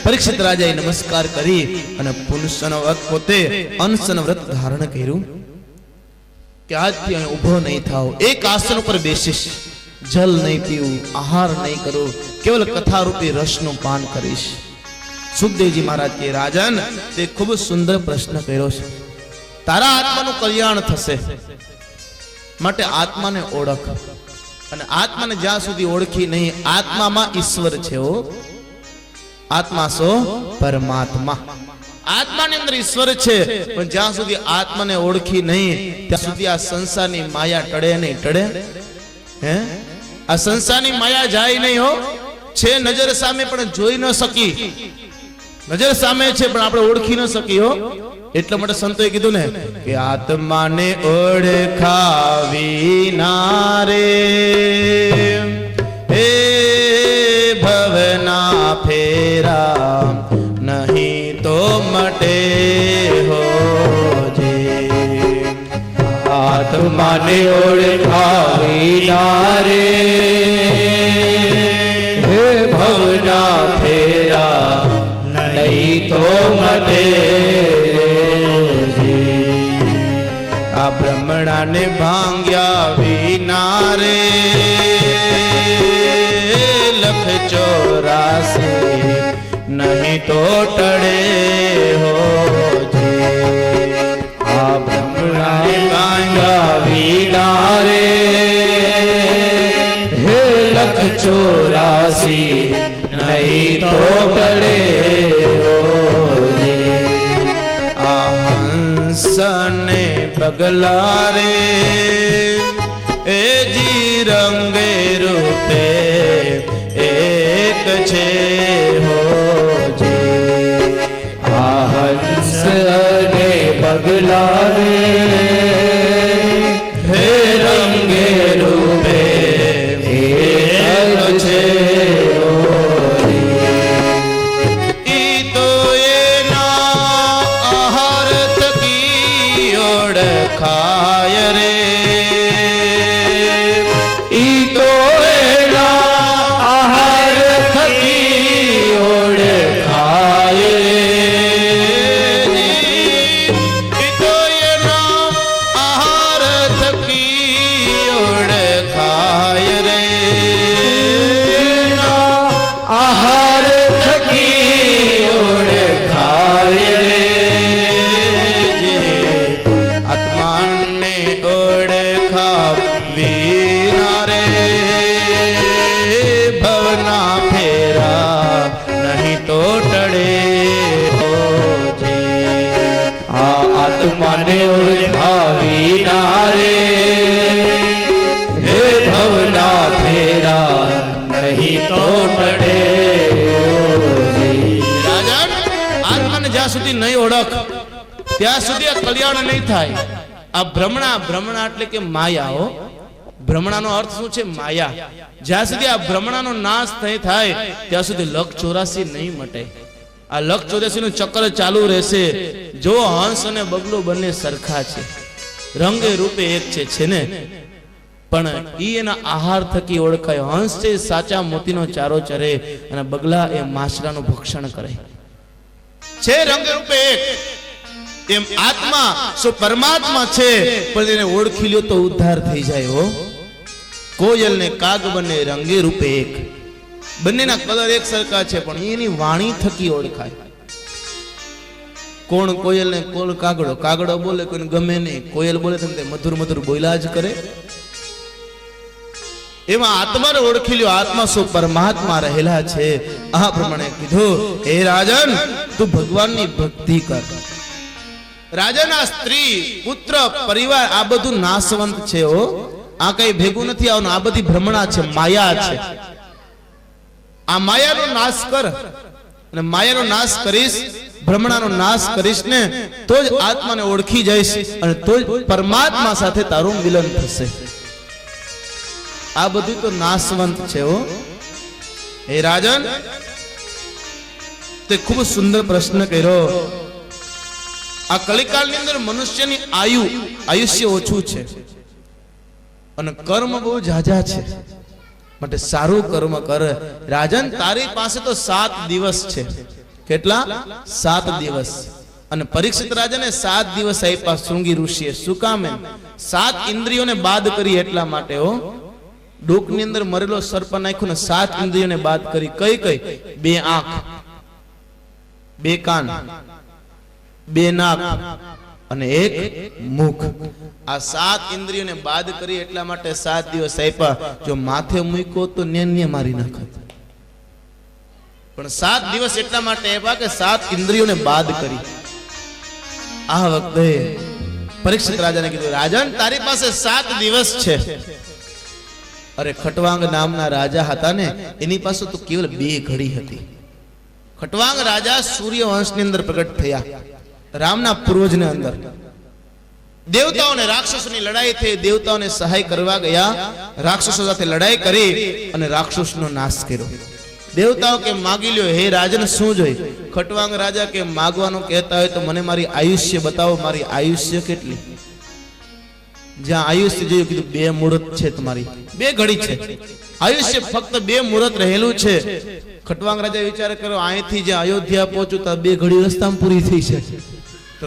પરીક્ષિત રાજાએ નમસ્કાર કરી અને પુનસન વ્રત, પોતે અનશન વ્રત ધારણ કર્યું કે આજથી અહીં ઊભો નહીં થાવ, એક આસન ઉપર બેસીશ, જલ નહીં પીવું, આહાર નહીં કરું, કેવલ કથા રૂપી રસનું પાન કરીશ. સુખદેવજી મહારાજ કે, રાજન, તે ખૂબ સુંદર પ્રશ્ન કર્યો છે. તારા આત્માનું કલ્યાણ થશે, માટે આત્માને ઓળખ. અને આત્માને જ્યાં સુધી ઓળખી નહીં, આત્મામાં ઈશ્વર છે. આત્મા સો પરમાત્મા, આત્માની અંદર ઈશ્વર છે. પણ જ્યાં સુધી આત્માને ઓળખી નહીં, ત્યાં સુધી આ સંસારની માયા ટળે નહીં. ટળે? હે, આ સંસારની માયા જાય નહીં. હો, છે નજર સામે પણ જોઈ ન શકી, નજર સામે છે પણ આપણે ઓળખી ન શકી. હો, એટલા માટે સંતોએ કીધું ને કે આત્માને ઓળખાવી ના રે હે ભવના ફેરા નહીં તો મટે હો જે. આત્માને ઓળખાવી ના રે હે ભવના ફેરા નહીં તો મટે. આ બ્રહ્મણાને ભાંગ્યા વિના રે લખ 84 નહીં તો ટળે હો જે. આ બ્રહ્મણાને ભાંગ્યા વિના રે હે લખ 84 નહીં તો ટળે હો જે. સને પગલા રે એ જી રંગે રૂપે એક છે હો જે. આ હંસ અને પગલા રે હે રંગે રૂપે એક છે. ખાય રે ઈ તો એના આહાર થકી ઓળખાય રે. ઈ તો એના આહાર થકી ઓળખાય રે. આહાર થકી ઓળખાય રે. આત્માને ઓળખા વિના રે ભવના ફેરા નહીં તો ટળે હો જે. આ આત્માને ઓળખાવી ના રે સુધી નહીં ઓળખ ત્યાં સુધી આ કલ્યાણ નહીં થાય. આ ભ્રમણા એટલે કે માયા. હો, ભ્રમણાનો અર્થ શું છે? માયા. જ્યાં સુધી આ ભ્રમણાનો નાશ નહીં થાય ત્યાં સુધી લખ 84 નહીં મટે. આ લખ 84 નું ચક્ર ચાલુ રહેશે. જો હંસ અને બગલો બંને સરખા છે, રંગે રૂપે એક છે ને, પણ ઈ એના આહાર થકી ઓળખાય. હંસ છે સાચા મોતીનો ચારો ચરે અને બગલા એ માછલાનું ભક્ષણ કરે છે. રંગે રૂપે એક, એમ આત્મા શું પરમાત્મા છે, પણ એને ઓળખી લ્યો તો ઉદ્ધાર થઈ જાય. હો, કોયલ ને કાગ બંને રંગે રૂપે એક, બંનેના કલર એક સરખા છે, પણ એની વાણી થકી ઓળખાય. કોણ કોયલ ને કોણ કાગડો? કાગડો બોલે કોઈને ગમે નહીં, કોયલ બોલે તમને મધુર મધુર બોલ્યા જ કરે. એમાં આત્માને ઓળખી લ્યો, આત્મા શું પરમાત્મા રહેલા છે. આ પ્રમાણે કીધું, હે રાજન, તું ભગવાનની ભક્તિ કર. રાજન, આ સ્ત્રી, પુત્ર, પરિવાર આ બધું નાશવંત છે. હો, આ કઈ ભેગું નથી આવવાનું. આ બધી ભ્રમણા છે, માયા છે. આ માયાનો નાશ કર, અને માયાનો નાશ કરીશ, ભ્રમણાનો નાશ કરીશ ને તો જ આત્માને ઓળખી જઈશ, અને તો જ પરમાત્મા સાથે તારું મિલન થશે. આ બધું તો નાશવંત છે. હો, હે રાજન, તે ખૂબ સુંદર પ્રશ્ન કર્યો. આ કલિકાળની અંદર મનુષ્યની આયુષ્ય ઓછું છે અને કર્મ બહુ ઝાઝા છે, માટે સારું કર્મ કર. રાજન, તારી પાસે તો 7 દિવસ છે. કેટલા? 7 દિવસ. અને પરીક્ષિત રાજાને 7 દિવસ આપ્યા શૃંગી ઋષિએ. શું કામ? 7 ઇન્દ્રિયોને બાદ કરી એટલા માટે. હો, ડોકની અંદર મરેલો સર્પ નાખ્યો ને 7 ઇન્દ્રિયોને બાદ કરી. કઈ કઈ? 2 આંખ, 2 કાન, 2 નાક અને 1 મુખ. આ 7 ઇન્દ્રિયોને બાદ કરી એટલા માટે 7 દિવસ આપ્યા. જો માથે મૂક્યો તો નેન્ય મારી નાખત, પણ 7 દિવસ એટલા માટે આપ્યા કે 7 ઇન્દ્રિયોને બાદ કરી. આ વખતે પરીક્ષિત રાજાને કીધું, રાજન, તારી પાસે 7 દિવસ છે. અરે, ખટવાંગ નામના રાજા હતા ને, એની પાસે તો કેવલ 2 ઘડી હતી. ખટવાંગ રાજા સૂર્યવંશની અંદર પ્રગટ થયા, રામના પૂર્વજને અંદર. દેવતાઓને રાક્ષસોની લડાઈ થઈ, દેવતાઓને સહાય કરવા ગયા, રાક્ષસો સાથે લડાઈ કરી અને રાક્ષસનો નાશ કર્યો. દેવતાઓ કે માગી લ્યો, હે રાજન, શું જોઈ? ખટવાંગ રાજા કે માગવાનું કહેતા હોય તો મને મારી આયુષ્ય બતાવો. મારી આયુષ્ય કેટલી? જ્યાં આયુષ્ય જોયું, કીધું 2 મુહૂર્ત છે તમારી, 2 ઘડી છે આયુષ્ય, ફક્ત 2 મુહૂર્ત રહેલું છે. ખટવાંગ રાજા વિચાર કર્યો, અહીંથી જે અયોધ્યા પહોંચું તો 2 ઘડી રસ્તામાં પૂરી થઈ છે,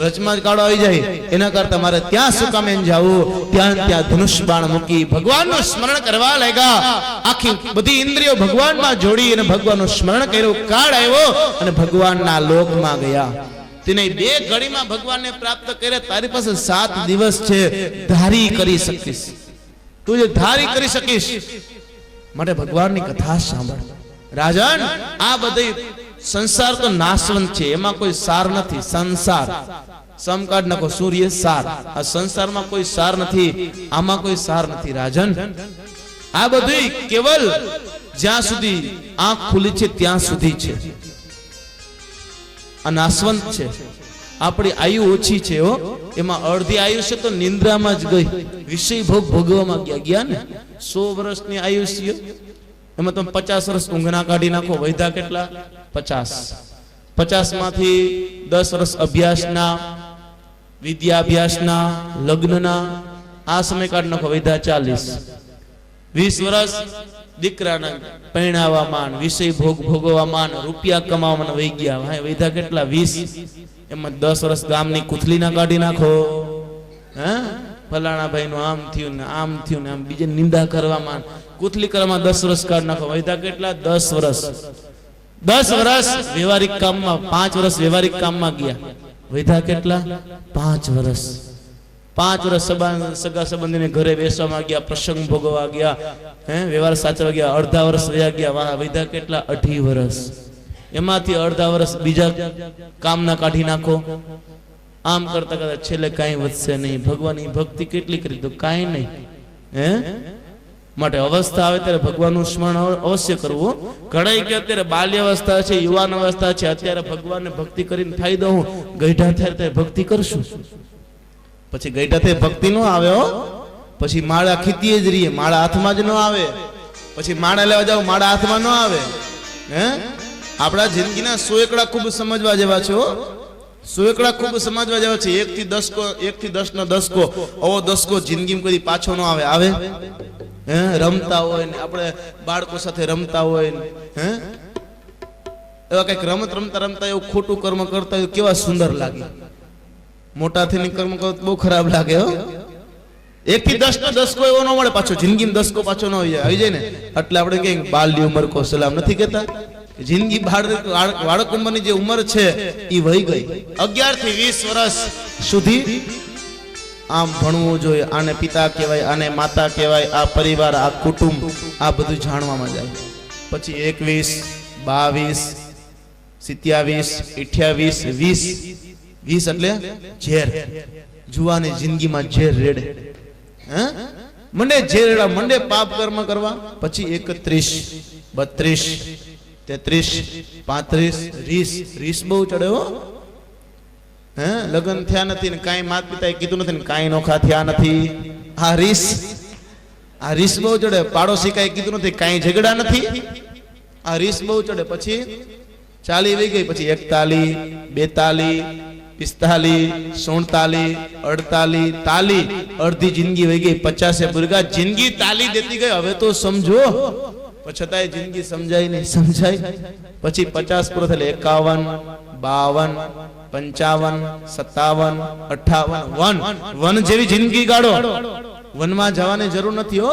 રચમાં જ કાળો આવી જાય. એના કરતા મારે ત્યાં શું કામે જાવું? ત્યાં ધનુષ બાણ મૂકી ભગવાનનું સ્મરણ કરવા લાગ્યા. આખી બધી ઇન્દ્રિયો ભગવાનમાં જોડી અને ભગવાનનું સ્મરણ કર્યું. કાળ આવ્યો અને ભગવાનના લોકમાં ગયા. તેને 2 ઘડીમાં ભગવાનને પ્રાપ્ત કરે. તારી પાસે 7 દિવસ છે, ધારી કરી શકીશ, તું જે ધારી કરી શકીશ, માટે ભગવાનની કથા સાંભળ. રાજન, આ બધી સંસાર તો નાશવંત છે, એમાં કોઈ સાર નથી. સંસાર સમકાઢ નાખો, સૂર્ય સાર. આ સંસારમાં કોઈ સાર નથી, આમાં કોઈ સાર નથી. રાજન, આ બધું કેવલ જ્યાં સુધી આંખ ખુલી છે ત્યાં સુધી છે. આ નાશવંત છે. આપણી આયુ ઓછી છે. હો, એમાં અડધી આયુષ્ય તો નિંદ્રામાં જ ગઈ, વિષય ભોગ ભોગવવામાં ગયા ને. 100 વર્ષની આયુષ્ય, એમાં તમે 50 વર્ષ ઊંઘના કાઢી નાખો, વૈધા કેટલા? 50. 50 માંથી 10 વર્ષ અભ્યાસના, વિદ્યાભ્યાસના, લગ્નના, આ સમય કાઢી નાખો, વૈધા 40. 20 વર્ષ દીકરાના પરણાવવામાં, વિષય ભોગ ભોગવવામાં, રૂપિયા કમાવામાં વહી ગયા. વૈધા કેટલા? 20. એમાં 10 વર્ષ ગામની કુથલીના કાઢી નાખો. હે, ફલાણા ભાઈ નું આમ થયું ને આમ થયું ને આમ, બીજે નિંદા કરવામાં, કુથલી કરવામાં 10 વર્ષ કાઢી નાખો. વૈધા કેટલા? 10 વર્ષ. 10 વર્ષ વ્યવહારિક કામમાં, 5 વર્ષ વ્યવહારિક કામમાં ગયા. વૈધા કેટલા? 5 વર્ષ. 5 વર્ષ સગા સંબંધીને ઘરે બેસવામાં ગયા, પ્રસંગ ભોગવવા ગયા, વ્યવહાર સાચવા ગયા. અડધા વર્ષ વયા ગયા. વૈધા કેટલા? 18 વર્ષ. એમાંથી અડધા વર્ષ બીજા કામના કાઢી નાખો. આમ કરતા કરતા છેલ્લે કાંઈ વધશે નહીં. ભગવાનની ભક્તિ કેટલી કરી? તો કાંઈ નહીં. માટે અવસ્થા આવે ત્યારે ભગવાનનું સ્મરણ અવશ્ય કરવું. ઘણાય કે અત્યારે બાલ્ય અવસ્થા છે, યુવાન અવસ્થા છે, અત્યારે ભગવાનને ભક્તિ કરીને થઈ દઉં, ગઈઢા થાય ત્યારે ભક્તિ કરશું. પછી ગઈઢા થાય ભક્તિ ન આવે હો. પછી માળા ખીતીએ જ રહીએ, માળા હાથમાં જ ન આવે. પછી માળા લેવા જાવ, માળા હાથમાં ન આવે. હે આપણા જિંદગીના 100 એકડા ખૂબ સમજવા જેવા છે હો. 100 એકડા ખૂબ સમજવા જેવા છે. 1 થી 10 નો દસકો, આવો દસકો જિંદગીમાં કદી પાછો ન આવે. આવે હે રમતા હોય ને આપણે બાળકો સાથે રમતા હોય ને, હે એવા કઈક રમત રમતા રમતા એવું ખોટું કર્મ કરતા હોય કેવા સુંદર લાગે. મોટા થઈને કર્મ કરો બહુ ખરાબ લાગે હો. 1 થી 10 નો દસકો એવો ન મળે પાછો જિંદગીમાં. દસકો પાછો ન આવી જાય ને એટલે આપણે કઈ બાલની ઉંમર કો સલામ નથી કહેતા. જિંદગી બાળક ઉંમરની જે ઉંમર છે એ વહી ગઈ. 11 થી 20 વર્ષ સુધી આમ ભણવું જોઈએ. આને પિતા કહેવાય, આને માતા કહેવાય, આ પરિવાર, આ કુટુંબ, આ બધું જાણવામાં જાય. પછી 21, 22, 27, 28, 20 એટલે ઝેર. જુવાની જિંદગીમાં ઝેર રેડે. હે મંડે ઝેર રેડા, મંડે પાપ કર્મ કરવા. પછી 31, 32, 33, 35, 20 બહુ ચડે હો. હે લગ્ન થયા નથી ને કાંઈ માતા પિતાએ કીધું નથી ને કાંઈ નોખા થયા નથી. આ રીસ બહુ ચડે. પાડોશી કાંઈ કીધું નથી, કાંઈ ઝઘડા નથી. આ રીસ બહુ ચડે. પછી 40 વહી ગઈ. પછી 41, 42, 45, 47, 48, તાલી. અડધી જિંદગી વહી ગઈ. 50 બુરગા જિંદગી તાલી દેતી ગઈ. હવે તો સમજો. છતાંય જિંદગી સમજાય નહીં, સમજાય. પછી 50 પૂરો થયેલે 51, 52, 55, 57, 58. વન જેવી જિંદગી ગાળો. વનમાં જવાની જરૂર નથી હો.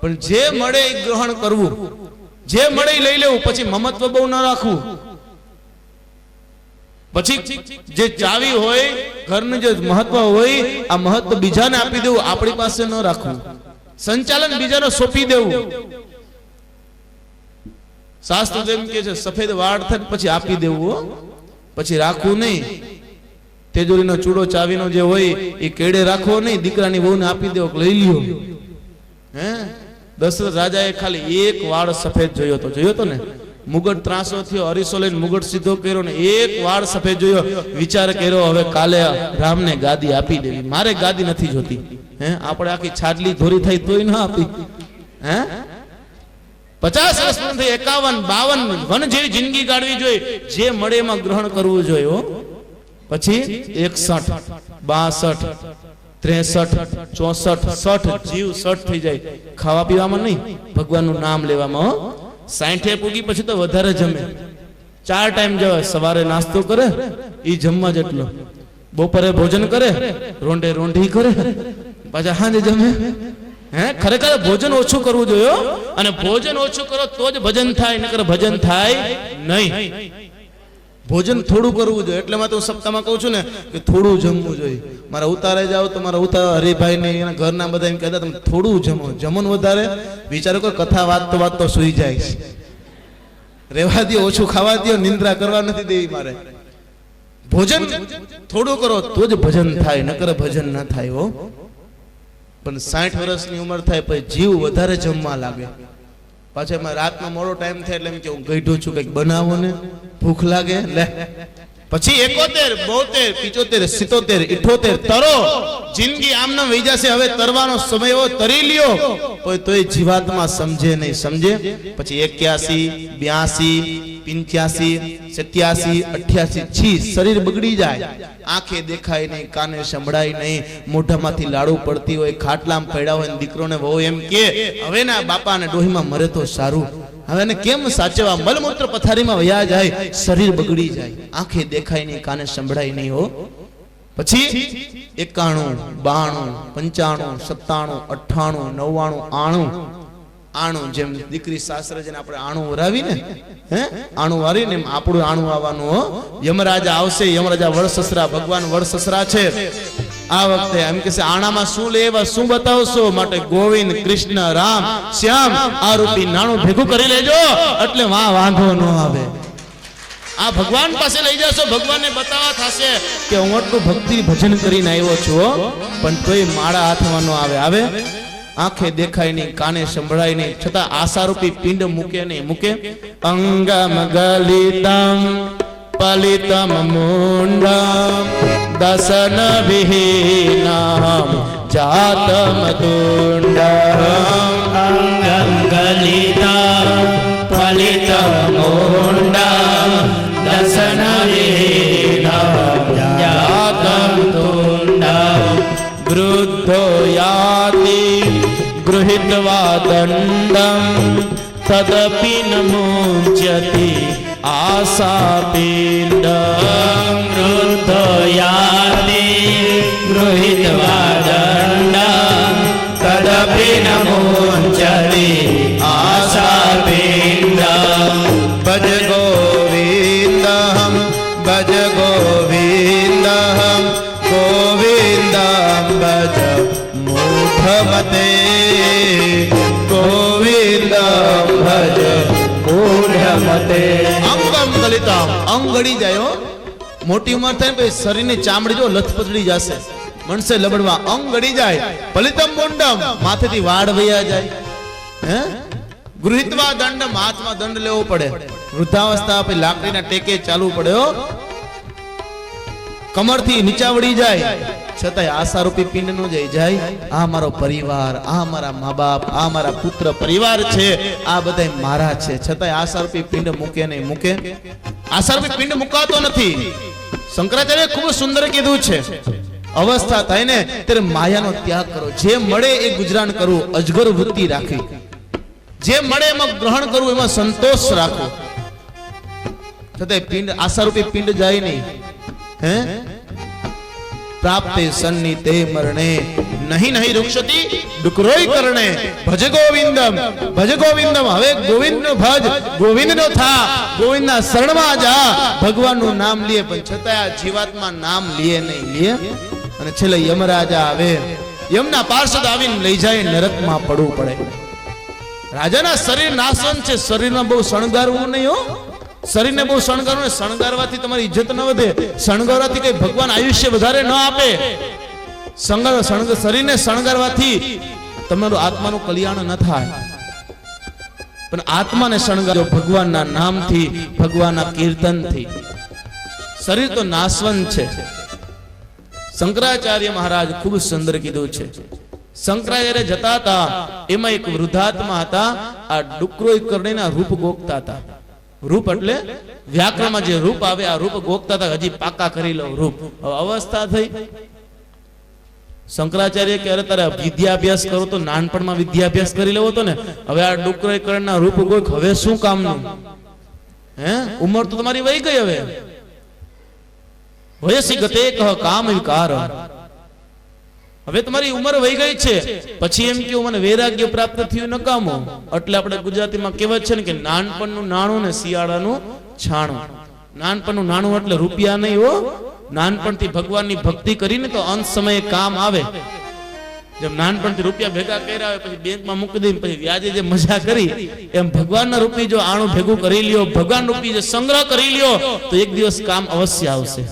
પણ જે મળે એ ગ્રહણ કરવું, જે મળે એ લઈ લેવું. પછી મમત્વ બહુ ન રાખવું. પછી જે ચાવી હોય ઘરનું, જે મહત્વ હોય, આ મહત્વ બીજાને આપી દેવું, આપણી પાસે ન રાખવું. સંચાલન બીજાને સોંપી દેવું. શાસ્ત્ર એમ કે છે સફેદ વાળ થાય પછી આપી દેવું, પછી રાખવું નહીં. તેજોરીનો ચૂડો ચાવીનો જે હોય એ કેડે રાખવો નહીં, દીકરાની વહુને આપી દેવો, લઈ લ્યો. હે દશરથ રાજાએ ખાલી એક વાળ સફેદ જોયો તો ને. મુગટ ત્રાસો થયો, અરીસો લઈને મુગટ સીધો કર્યો ને એક વાળ સફેદ જોયો. વિચાર કર્યો હવે કાલે રામને ગાદી આપી દેવી, મારે ગાદી નથી જોતી. હે આપણે આખી છાડલી ધોરી થઈ તોય ના આપી. હે 50 વર્ષ થઈ 51, 52 વન જેવી જિંદગી કાઢવી જોઈએ. જે મળે એમાં ગ્રહણ કરવું જોઈએ. પછી 61, 62, 63, 64, 60 જીવ 60 થઈ જાય. ખાવા પીવામાં નહીં, ભગવાનનું નામ લેવામાં. 60 પૂગી પછી તો વધારે જમે. 4 ટાઈમ જવાય. સવારે નાસ્તો કરે ઈ જમવા જેટલો, બપોરે ભોજન કરે, રોંઢે રોંઢી કરે, પાછા સાંજે જમે. હે ખરેખર ભોજન ઓછું કરવું જોઈએ. અને ભોજન ઓછું કરો તો જ ભજન થાય, નકર ભજન થાય નહીં. ભોજન થોડું કરવું જોઈએ. એટલે તો સપ્તાહમાં કહું છું ને કે થોડું જમવું જોઈએ. મારા ઉતારે જાઓ તો મારા ઉતારા હરિભાઈ ને એના ઘરના બધા એમ કહેતા તમે થોડું જમો. જમન વધારે વિચારો કે કથા વાંચતો સુઈ જાય. રેવા દો, ઓછું ખાવા દો, નિંદ્રા કરવા નથી દેવી મારે. ભોજન થોડું કરો તો જ ભજન થાય, નકર ભજન ના થાય હો. પણ 60 વર્ષની ઉંમર થાય પછી જીવ વધારે જમવા લાગે. પાછા એમાં રાતનો મોડો ટાઈમ થાય એટલે એમ કે હું ગઈઢો છું, કંઈક બનાવો ને, ભૂખ લાગે લે. પછી 71, 72, 75, 77, 78 તરો. જિંદગી આમના વહી જશે. હવે તરવાનો સમય એવો તરી લ્યો. તોય જીવાત્મા સમજે નહીં, સમજે. પછી 81, 82, 85, 87, 88 છી શરીર બગડી જાય. આંખે દેખાય નહીં, કાને સંભળાય નહીં, મોઢામાંથી લાડુ પડતી હોય, ખાટલામાં પડ્યા હોય, દીકરોને વહુ એમ કે હવે ના બાપા ને ડોહીમાં મરે તો સારું. હવે એને કેમ સાચવા? મલમૂત્ર પથારીમાં વયા જાય, શરીર બગડી જાય. આંખે દેખાય નહીં, કાને સંભળાય નહીં હો. પછી 91, 92, 95, 97, 98, 99, આણું. જેમ દીકરી સાસરે જઈને આપણે આણું વરાવી ને, હે આણું વારીને એમ આપણું આણું આવવાનું હો. યમરાજા આવશે. યમરાજા વડસસરા, ભગવાન વડસસરા છે. આ વખતે એમ કે છે આણામાં શું લેવા, શું બતાવશો? માટે ગોવિંદ, કૃષ્ણ, રામ, શ્યામ આ રૂપી નાણું ભેગું કરી લેજો, એટલે વાંધો ન આવે. આ ભગવાન પાસે લઈ જશો, ભગવાનને બતાવવા થશે કે હું આટલું ભક્તિ ભજન કરીને આવ્યો છું, પણ તોય માળા હાથમાં ન આવે. આંખે દેખાય નહીં, કાને સંભળાય નહીં, છતાં આશારૂપી પિંડ મૂકે નહીં. મૂકે અંગમ ગલિતમ પલિતમ મુંડમ દસન વિહીનમ જાતમ તુંડમ અંગમ ગલિતમ ફલિતમ મુંડમ દસન વિહીનમ જાતમ તુંડમ વૃદ્ધો યાતિ ગૃહીત્વા દંડમ તદપિ ન મુંચ્યતિ આશાપિંડમ વૃદ્ધો યાતિ ગૃહીત્વા દંડમ તદપિ ન મુંચ્યતિ આશાપિંડમ ભજ ગોવિંદમ ભજ ગોવિંદમ ગોવિંદમ ભજ મૂઢમતે ગોવિંદમ ભજ મૂઢમતે. અંગમ ગલિતમ અંગ ગળી જાય હો. મોટી ઉંમર થાય ને પછી શરીરની ચામડી જો લથપથડી જશે, મનસે લબડવા, અંગ ગળી જાય. પલિતમ મુંડમ માથેથી વાળ વયા જાય. હે ગૃહિત્વા દંડમ હાથમાં દંડ લેવો પડે. વૃદ્ધાવસ્થા પછી લાકડીના ટેકે ચાલવું પડે હો. કમરથી નીચા વળી જાય, છતાંય આશારૂપી પિંડ નો જાય. આ મારો પરિવાર, આ મારા મા બાપ, આ મારા પુત્ર પરિવાર છે, આ બધા મારા છે, છતાંય આશારૂપી પિંડ મૂકે નહીં. મૂકે આશારૂપી પિંડ મુકાતો નથી. શંકરાચાર્ય ખૂબ સુંદર કીધું છે, અવસ્થા થાય ને ત્યારે માયાનો ત્યાગ કરો. જે મળે એ ગુજરાન કરવું, અજગર વૃત્તિ રાખવી. જે મળે એમાં ગ્રહણ કરવું, એમાં સંતોષ રાખવો. છતાંય પિંડ આશારૂપી પિંડ જાય નહીં. હે પ્રાપ્તે સન્નિતે મરણે નહીં નહીં રૂક્ષતિ ડુકરોય કરણે ભજ ગોવિંદમ ભજ ગોવિંદમ. હવે ગોવિંદનો ભજ, ગોવિંદનો થા, ગોવિંદના શરણમાં જા. ભગવાનનું નામ લે પણ છતાં આ જીવાત્મા નામ લે નહીં. લે અને છેલ્લે યમરાજા આવે, યમના પાર્ષદ આવીને લઈ જાય, નરકમાં પડવું પડે. રાજાના શરીર નાશવંત છે, શરીરમાં બહુ શણગારવું નહીં હો. શરીરને બહુ શણગારવું, શણગારવાથી તમારી ઇજ્જત ન વધે. શણગારવાથી કઈ ભગવાન આયુષ્ય વધારે ન આપે. શરીરને શણગારવાથી તમારું આત્માનું કલ્યાણ ન થાય. પણ આત્માને શણગારો ભગવાનના નામથી, ભગવાનના કીર્તનથી. શરીર તો નાશવંત છે. શંકરાચાર્ય મહારાજ ખૂબ સુંદર કીધું છે. શંકરાચાર્ય જતા હતા, એમાં એક વૃદ્ધાત્મા હતા, આ ડુકરોય કરણીના રૂપ ગોખતા હતા. રૂપ એટલે વ્યાકરણમાં જે રૂપ આવે, આ રૂપ ગોખતા હતા. હજી પાકા કરી લો રૂપ. અવસ્થા થઈ. શંકરાચાર્ય કે અરે તારે વિદ્યાભ્યાસ કરો તો નાનપણમાં વિદ્યાભ્યાસ કરી લેવો તો ને. હવે આ ડુકરોય કરણના રૂપ ગોખ, હવે શું કામનું? હે ઉંમર તો તમારી વહી ગઈ. હવે વયસી ગતે કહ કામ વિકાર. હવે તમારી ઉંમર વહી ગઈ છે, પછી એમ કે મને વૈરાગ્ય પ્રાપ્ત થયું નકામો. એટલે આપણે ગુજરાતીમાં કહેવત છે ને કે નાનપણનું નાણું ને શિયાળાનું છાણું. નાનપણનું નાણું એટલે રૂપિયા નહીં હો. નાનપણથી ભગવાનની ભક્તિ કરીને તો અંત સમયે કામ આવે. જેમ નાનપણથી રૂપિયા ભેગા કર્યા હોય, પછી બેંકમાં મૂકી દઈને પછી વ્યાજે જે મજા કરી, એમ ભગવાનના રૂપી જો આણું ભેગું કરી લ્યો, ભગવાન રૂપી જે સંગ્રહ કરી લ્યો, તો એક દિવસ કામ અવશ્ય આવશે.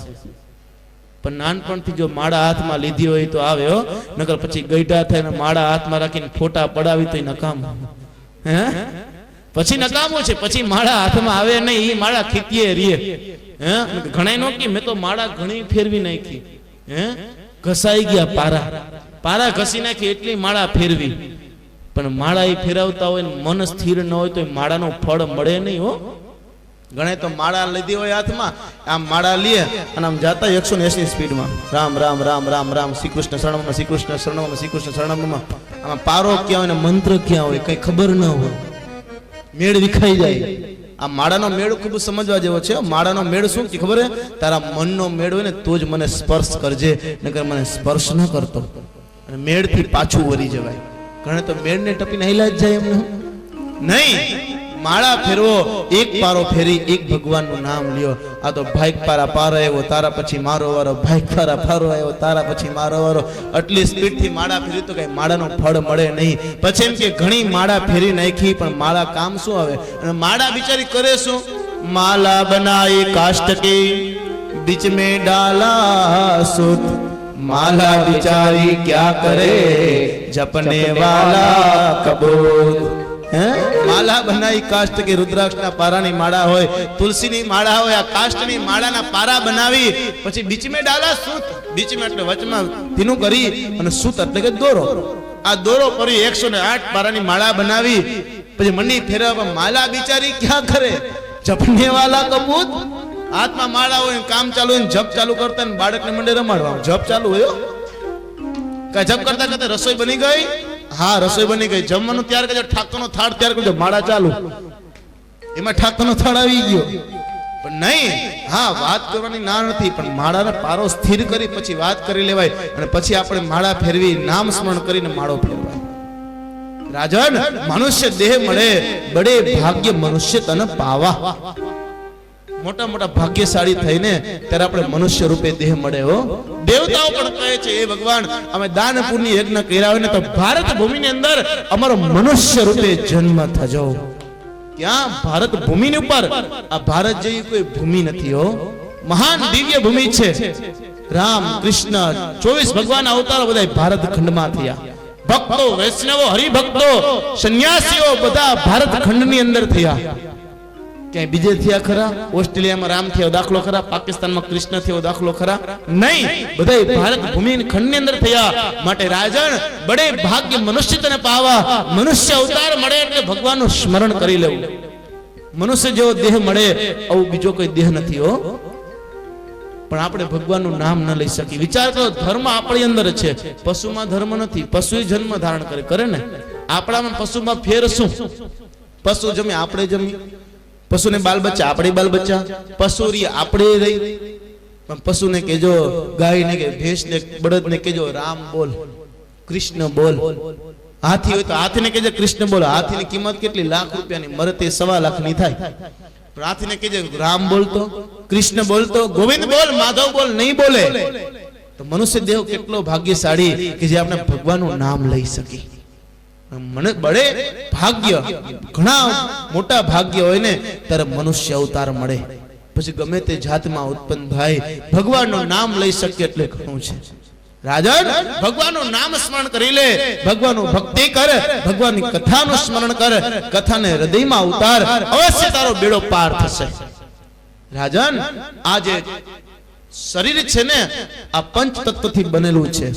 પણ નાનપણથી જો માળા હાથમાં લીધી હોય તો આવે હો. નકર પછી ગઈઢા થઈને માળા હાથમાં રાખીને ફોટા પડાવી તો નકામું. હે પછી નકામું છે. પછી માળા હાથમાં આવે નહીં, એ માળા ખીતીએ રીએ. હે ઘણા નો કે મેં તો માળા ઘણી ફેરવી નાખી. હે ઘસાઈ ગયા પારા ઘસી નાખી, એટલી માળા ફેરવી. પણ માળા એ ફેરવતા હોય ને મન સ્થિર ન હોય તો માળાનો ફળ મળે નહીં હો. ગણે તો માળા લીધી હોય હાથમાં, આમ માળા લે અને આમ જાતા 180 સ્પીડમાં રામ રામ રામ રામ રામ શ્રી કૃષ્ણ શરણમ, શ્રી કૃષ્ણ શરણમ, શ્રી કૃષ્ણ શરણમ. આમાં પારો ક્યાં હોય ને મંત્ર ક્યાં હોય કઈ ખબર ન હોય, મેળ વિખાઈ જાય. આ માળાનો મેળ ખૂબ સમજવા જેવો છે. માળાનો મેળ શું કે ખબર હે? તારા મનનો મેળ હોય ને તો જ મને સ્પર્શ કરજે, નકર મને સ્પર્શ ન કરતો. અને મેળથી પાછું વળી જવાય. ઘણે તો મેળને ટપીને હિલા જ જાય એમને નહીં. માળા ફેરવો, એક પારો ફેરી એક ભગવાનનું નામ લ્યો. આ તો ભાઈક પારા પાર આવ્યો તારા પછી મારો વારો, ભાઈક પારા પારો આવ્યો તારા પછી મારો વારો. આટલી સ્પીડથી માળા ફેરી તો કઈ માળાનો ફળ મળે નહીં. પછી એમ કે ઘણી માળા ફેરી નાખી, પણ માળા કામ શું આવે? અને માળા બિચારી કરે શું? માલા બનાઈ કાષ્ટકી બીચ મેં ડાલા સુત, माला बिचारी क्या करे जपने वाला कबूत। माला बनाई काष्ट की रुद्राक्षના પારાની માળા હોય, તુલસીની માળા હોય, આ કાષ્ટની માળાના પારા બનાવી પછી બીચ में डाला सूत, बीच में એટલે વચમાં ભીનું કરી અને સૂત એટલે કે દોરો, આ દોરો પરી 108 પારાની માળા બનાવી પછી મંડી ફેરવવા। માલા બિચારી ક્યાં કરે જપને વાલા કબૂત। હાથમાં માળા હોય, કામ ચાલુ હોય, જપ ચાલુ કરતા ને બાળકને મંડે રમાડવા, જપ ચાલુ હોય કા જપ કરતા કરતા રસોઈ બની ગઈ, હા રસોઈ બની ગઈ, જમવાનું તૈયાર કરજો, ઠાકોરનો થાળ તૈયાર કરજો, માળા ચાલુ, એમાં ઠાકોરનો થાળ આવી ગયો પણ નહીં, હા વાત કરવાની ના નથી પણ માળાને પારો સ્થિર કરી પછી વાત કરી લેવાય અને પછી આપણે માળા ફેરવી નામ સ્મરણ કરીને માળો ફેરવાય। રાજન મનુષ્ય દેહ મળે બડે ભાગ્ય મનુષ્ય તને પાવા। મોટા મોટા ભાગ્યશાળી થઈને ત્યારે આપણે મનુષ્ય રૂપે દેહ મળે હો। દેવતાઓ પણ કહે છે એ ભગવાન અમે દાન પુણ્ય યજ્ઞ કર્યા હોય ને તો ભારત ભૂમિની અંદર અમારો મનુષ્ય રૂપે જન્મ થજો। ક્યાં ભારત ભૂમિની ઉપર, આ ભારત જેવી કોઈ ભૂમિ નથી હો, મહાન દિવ્ય ભૂમિ છે। રામ કૃષ્ણ 24 ભગવાન અવતારો બધા ભારત ખંડમાં થયા। ભક્તો વૈષ્ણવો હરિભક્તો સંન્યાસીઓ બધા ભારત ખંડની અંદર થયા। ક્યાંય બીજે થયા ખરા? ઓસ્ટ્રેલિયામાં રામ થયો દાખલો ખરા? પાકિસ્તાનમાં કૃષ્ણ થયો દાખલો ખરા? નહીં, બધા ભારત ભૂમિ ખંડની અંદર થયા। માટે રાજન બડે ભાગ્ય મનુષ્ય તને પાવા। મનુષ્ય અવતાર મળે એટલે ભગવાનનું સ્મરણ કરી લેવું। મનુષ્ય જેવો દેહ મળે આવું બીજો કોઈ દેહ નથી હો, પણ આપણે ભગવાનનું નામ ન લઈ શકીએ। વિચાર કરો, ધર્મ આપણી અંદર છે, પશુમાં ધર્મ નથી। પશુ જન્મ ધારણ કરે ને, આપણામાં પશુમાં ફેર શું? પશુ જમે આપણે જમી, પશુને બાલ બચ્ચા આપણે બાલ બચ્ચા, પશુ રી આપણે રહી, પણ પશુને કેજો, ગાયને કે ભેંસને બળદને કેજો રામ બોલ, કૃષ્ણ બોલ। હાથી હોય તો હાથીને કેજે કૃષ્ણ બોલ। હાથીની કિંમત કેટલી? લાખ રૂપિયાની, મરે તે 1.25 લાખની થાય। હાથીને કેજે રામ બોલતો, કૃષ્ણ બોલતો, ગોવિંદ બોલ, માધવ બોલ, નહીં બોલે તો મનુષ્ય દેહ કેટલો ભાગ્યશાળી કે જે આપણે ભગવાનનું નામ લઈ શકી। મને બડે ભાગ્ય, ઘણા મોટા ભાગ્ય હોય ને ત્યારે મનુષ્ય અવતાર મળે, પછી ગમે તે જાતમાં ઉત્પન્ન થાય ભગવાનનું નામ લઈ શકે એટલે ઘણું છે। રાજન ભગવાનનું નામ સ્મરણ કરી લે, ભગવાનનું ભક્તિ કર, ભગવાનની કથાનું સ્મરણ કર, કથાને હૃદયમાં ઉતાર, અવશ્ય તારો બેડો પાર થશે। રાજન આ જે શરીર છે ને આ પંચ તત્વથી બનેલું છે।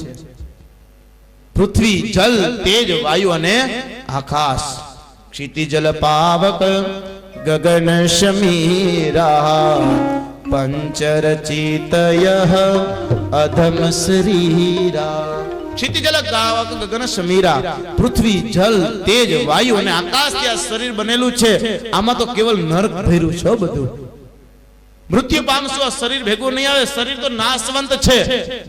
પૃથ્વી, જલ, તેજ, વાયુ અને આકાશ। ક્ષિતિ જલ પાવક ગગન શમીરા પંચરચિતયઃ અધમ શરીરા। ક્ષિતિ જલ પાવક ગગન શમીરા, પૃથ્વી, જલ, તેજ, વાયુ અને આકાશ થી આ શરીર બનેલું છે। આમાં તો કેવલ નરક ભર્યું છે બધું। મૃત્યુ પામશો, શરીર ભેગું નહીં આવે। શરીર તો નાશવંત છે,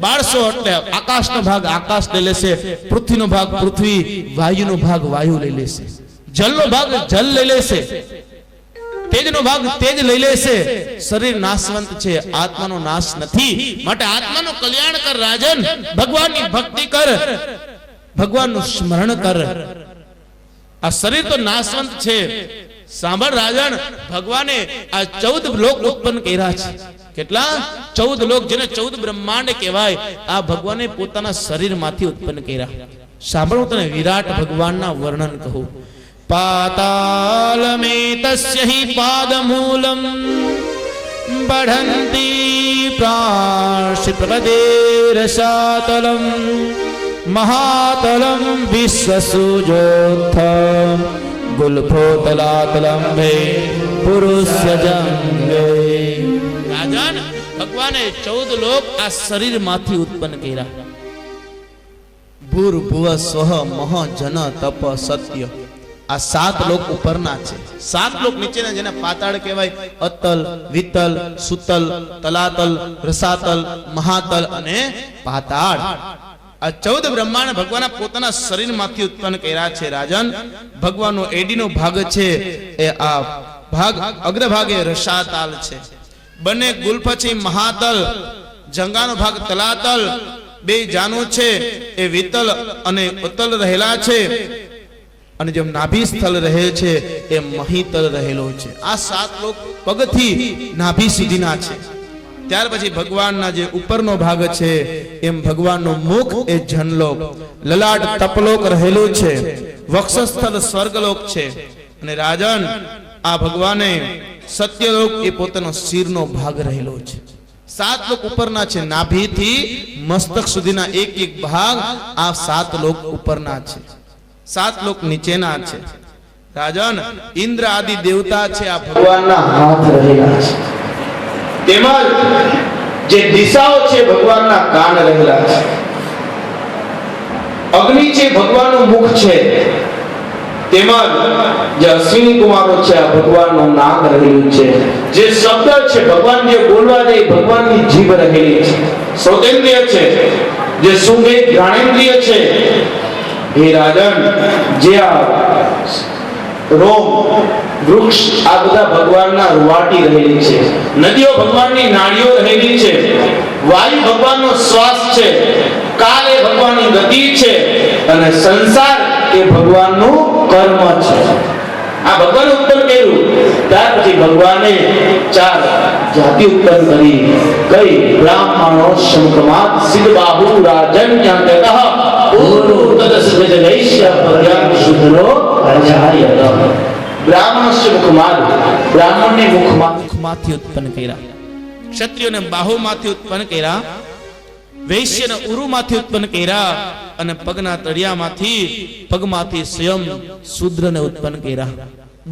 બાળશો એટલે આકાશનો ભાગ આકાશ લઈ લેશે, પૃથ્વીનો ભાગ પૃથ્વી, વાયુનો ભાગ વાયુ લઈ લેશે, જલનો ભાગ જલ લઈ લેશે, તેજનો ભાગ તેજ લઈ લેશે। શરીર નાશવંત છે, આત્માનો નાશ નથી। માટે આત્માનું કલ્યાણ કર રાજન, ભગવાનની ભક્તિ કર, ભગવાનનું સ્મરણ કર। આ શરીર તો નાશવંત છે। સાંભળ રાજન, ભગવાને આ 14 લોક ઉત્પન્ન કર્યા છે। કેટલા? 14 લોક, જેને 14 બ્રહ્માંડ કહેવાય, આ ભગવાને પોતાના શરીરમાંથી ઉત્પન્ન કર્યા। સાંભળ, હું તને વિરાટ ભગવાનના વર્ણન કહું। પાતાલમેતસ્ય હિ પાદમૂલમ બઢંતી પ્રાંશિ પ્રપદેરસાતલમ મહાતલમ વિશ્વસુજોત્થમ ગુલ્ફોતલાતલંભે પુરુષય જંગે। રાજન ભગવાને 14 લોક આ શરીરમાંથી ઉત્પન્ન કર્યા। ભૂર ભુવ સ્વહ મહ જન તપ સત્ય, આ 7 લોક ઉપરના છે। 7 લોક નીચેના જેને પાતાળ કહેવાય, અતલ, વિતલ, સુતલ, તલાતલ, રસાતલ, મહાતલ અને પાતાળ। આ 14 બ્રહ્માંડ ભગવાન પોતાના શરીરમાંથી ઉત્પન્ન કર્યા છે। રાજન ભગવાનનો એડીનો ભાગ છે એ આ ભાગ અગ્રભાગે રસાતલ છે, બંને ગુલ્ફ છે મહાતલ, જંગાનો ભાગ તલાતલ, બે જાનુ છે એ વિતલ અને ઉતલ રહેલા છે, અને જેમ નાભી સ્થળ રહે છે એ મહીતલ રહેલો છે। આ 7 લોક પગથી નાભી સુધીના છે। ત્યાર પછી ભગવાનના જે ઉપરનો ભાગ છે એમ ભગવાનનું મુખ એ જનલોક, લલાટ તપલોક રહેલું છે, વક્ષસ્થળ સ્વર્ગલોક છે, અને રાજન આ ભગવાને સત્યલોક એ પોતાનો શિરનો ભાગ રહેલો છે. 7 લોક ઉપરના છે, નાભીથી મસ્તક સુધીના એક એક ભાગ આ 7 લોક ઉપરના છે, 7 લોક નીચેના છે. રાજન ઇન્દ્ર આદિ દેવતા છે આ ભગવાનના હાથ રહેલા છે, તેમજ જે દિશાઓ છે ભગવાનના કાન રહેલા છે, અગ્નિ છે ભગવાનનું મુખ છે, તેમજ જે અશ્વિની કુમારો છે આ ભગવાનનું નાક રહેલું છે, જે શબ્દ છે ભગવાન જે બોલવા દે ભગવાનની જીભ રહેલી છે, શ્રોતેન્દ્રિય છે, જે સુંઘે ઘ્રાણેન્દ્રિય છે. હે રાજન જે આ રોમ વૃક્ષ આ બધા ભગવાનના રૂવાટી રહેલી છે, નદીઓ ભગવાનની નાળીઓ રહેલી છે, વાયુ ભગવાનનો શ્વાસ છે, કાળ એ ભગવાનની ગતિ છે, અને સંસાર એ ભગવાનનું કર્મ છે. આ ભગવાન ઉત્પન્ન કર્યું, ત્યાર પછી ભગવાને 4 જાતિ ઉત્પન્ન કરી. કઈ? બ્રાહ્મણો શંકમાત સિદ્ધબાહુ રાજન્યંતતઃ પૂર્વ તદસ્વજ વૈશ્ય પર્યામ શુદ્રો અજાયત. બ્રાહ્મણસ્ય મુખમાદ, બ્રાહ્મણને મુખમાંથી ઉત્પન્ન કર્યા, ક્ષત્રિયોને બાહુમાંથી ઉત્પન્ન કર્યા, વૈશ્યને ઉરુમાંથી ઉત્પન્ન કર્યા, અને પગના તળિયામાંથી પગમાંથી સ્વયં શૂદ્રને ઉત્પન્ન કર્યા.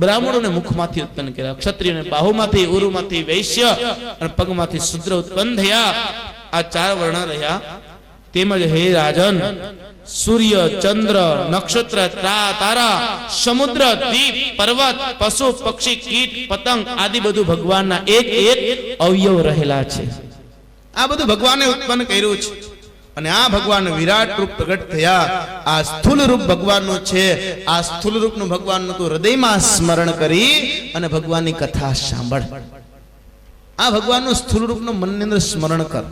બ્રાહ્મણોને મુખમાંથી ઉત્પન્ન કર્યા, ક્ષત્રિયોને બાહુમાંથી, ઉરુમાંથી વૈશ્ય અને પગમાંથી શૂદ્ર ઉત્પન્ન થયા. આ 4 વર્ણ રહ્યા. તેમજ હે રાજન સૂર્ય, ચંદ્ર, નક્ષત્ર, તારા, સમુદ્ર, દ્વીપ, પર્વત, પશુ, પક્ષી, કીટ, પતંગ આદિ બધું ભગવાનના એક એક અવયવ રહેલા છે. આ બધું ભગવાને ઉત્પન્ન કર્યું છે, અને આ ભગવાન વિરાટ રૂપ પ્રગટ થયા. આ સ્થૂલ રૂપ ભગવાનનું છે. આ સ્થૂલ રૂપનું ભગવાનનું તું હૃદયમાં સ્મરણ કરી અને ભગવાનની કથા સાંભળ. આ ભગવાનનું સ્થૂલ રૂપનું મનની અંદર સ્મરણ કર.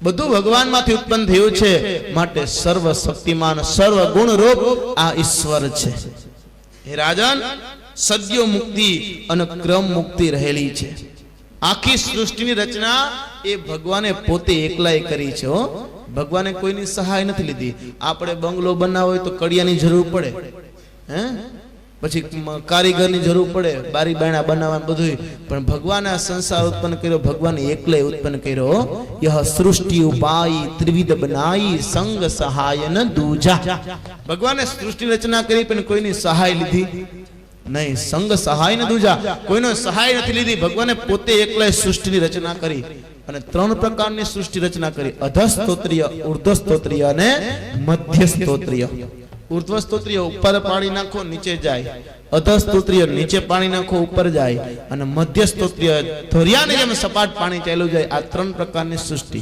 બધું ભગવાનમાંથી ઉત્પન્ન થયું છે, માટે સર્વ શક્તિમાન સર્વ ગુણ રૂપ આ ઈશ્વર છે. હે રાજન સદ્યો મુક્તિ અને ક્રમ મુક્તિ રહેલી છે. આખી સૃષ્ટિની રચના એ ભગવાને પોતે એકલાએ કરી છે. ભગવાને કોઈની સહાય નથી લીધી. આપણે બંગલો બનાવવો હોય તો કડિયાની જરૂર પડે, હે, પછી કારીગરની જરૂર પડે, બારી બાયણા બનાવવાનું બધું, પણ ભગવાને આ સંસાર ઉત્પન્ન કર્યો, ભગવાને એકલાએ ઉત્પન્ન કર્યો. યહ સૃષ્ટિ ઉપાય ત્રિવિધ બનાઈ સંગ સહાય ન દૂજા. ભગવાને સૃષ્ટિ રચના કરી પણ કોઈની સહાય લીધી નહીં. સંગ સહાય ન દૂજા, કોઈનો સહાય નથી લીધી. ભગવાને પોતે એકલાએ સૃષ્ટિની રચના કરી, અને 3 પ્રકારની સૃષ્ટિ રચના કરી: અધસ્તોત્રીય, ઉર્ધ્વસ્તોત્રીય અને મધ્યસ્તોત્રીય. ઉર્ધ્વસ્તોત્રીય ઉપર પાણી નાખો નીચે જાય, અધસ્તોત્રીય નીચે પાણી નાખો ઉપર જાય, અને મધ્યસ્તોત્રીય ધોરિયાની જેમ સપાટ પાણી ચાલ્યું જાય. આ 3 પ્રકારની સૃષ્ટિ.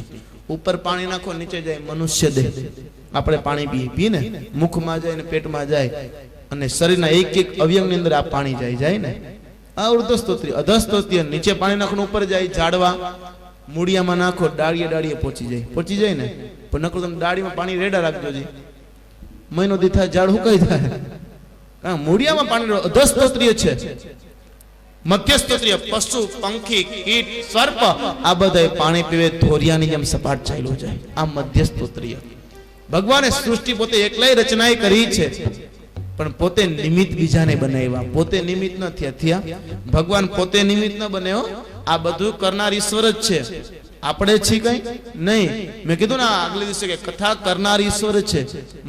ઉપર પાણી નાખો નીચે જાય મનુષ્ય દેહ, આપણે પાણી પીએ ને, મુખમાં જાય ને પેટમાં જાય, અને શરીરના એક એક અવયવની અંદર આ પાણી જાય ને. આ ઉર્ધ્વસ્તોત્રીય. અધસ્તોત્રીય નીચે પાણી નાખો ઉપર જાય, ઝાડવા મૂળિયામાં નાખો, ડાળીએ પહોંચી જાય ને. પણ નકર તમે ડાળીમાં પાણી રેડા રાખજો જી, મહિનો દી થાય ઝાડ હુકાઈ થાય, કારણ મૂળિયામાં પાણી. અધસ્તોત્રીય છે. મધ્યસ્તોત્રીય પશુ, પંખી, કીટ, સર્પ આ બધા પાણી પીવે, ધોરિયાની જેમ સપાટ ચાલ્યું જાય. આ મધ્યસ્તોત્રીય. ભગવાને સૃષ્ટિ પોતે એકલાય રચનાએ કરી છે, પણ પોતે નિમિત્ત બીજાને બનાવ્યા. પોતે નિમિત્ત ન થયા. ભગવાન પોતે નિમિત્ત ન બન્યો. આ બધું કરનાર ઈશ્વર જ છે, આપણે છીએ કઈ નહીં. મેં કીધું ને આગલે દિવસે કે કથા કરનાર ઈશ્વર છે,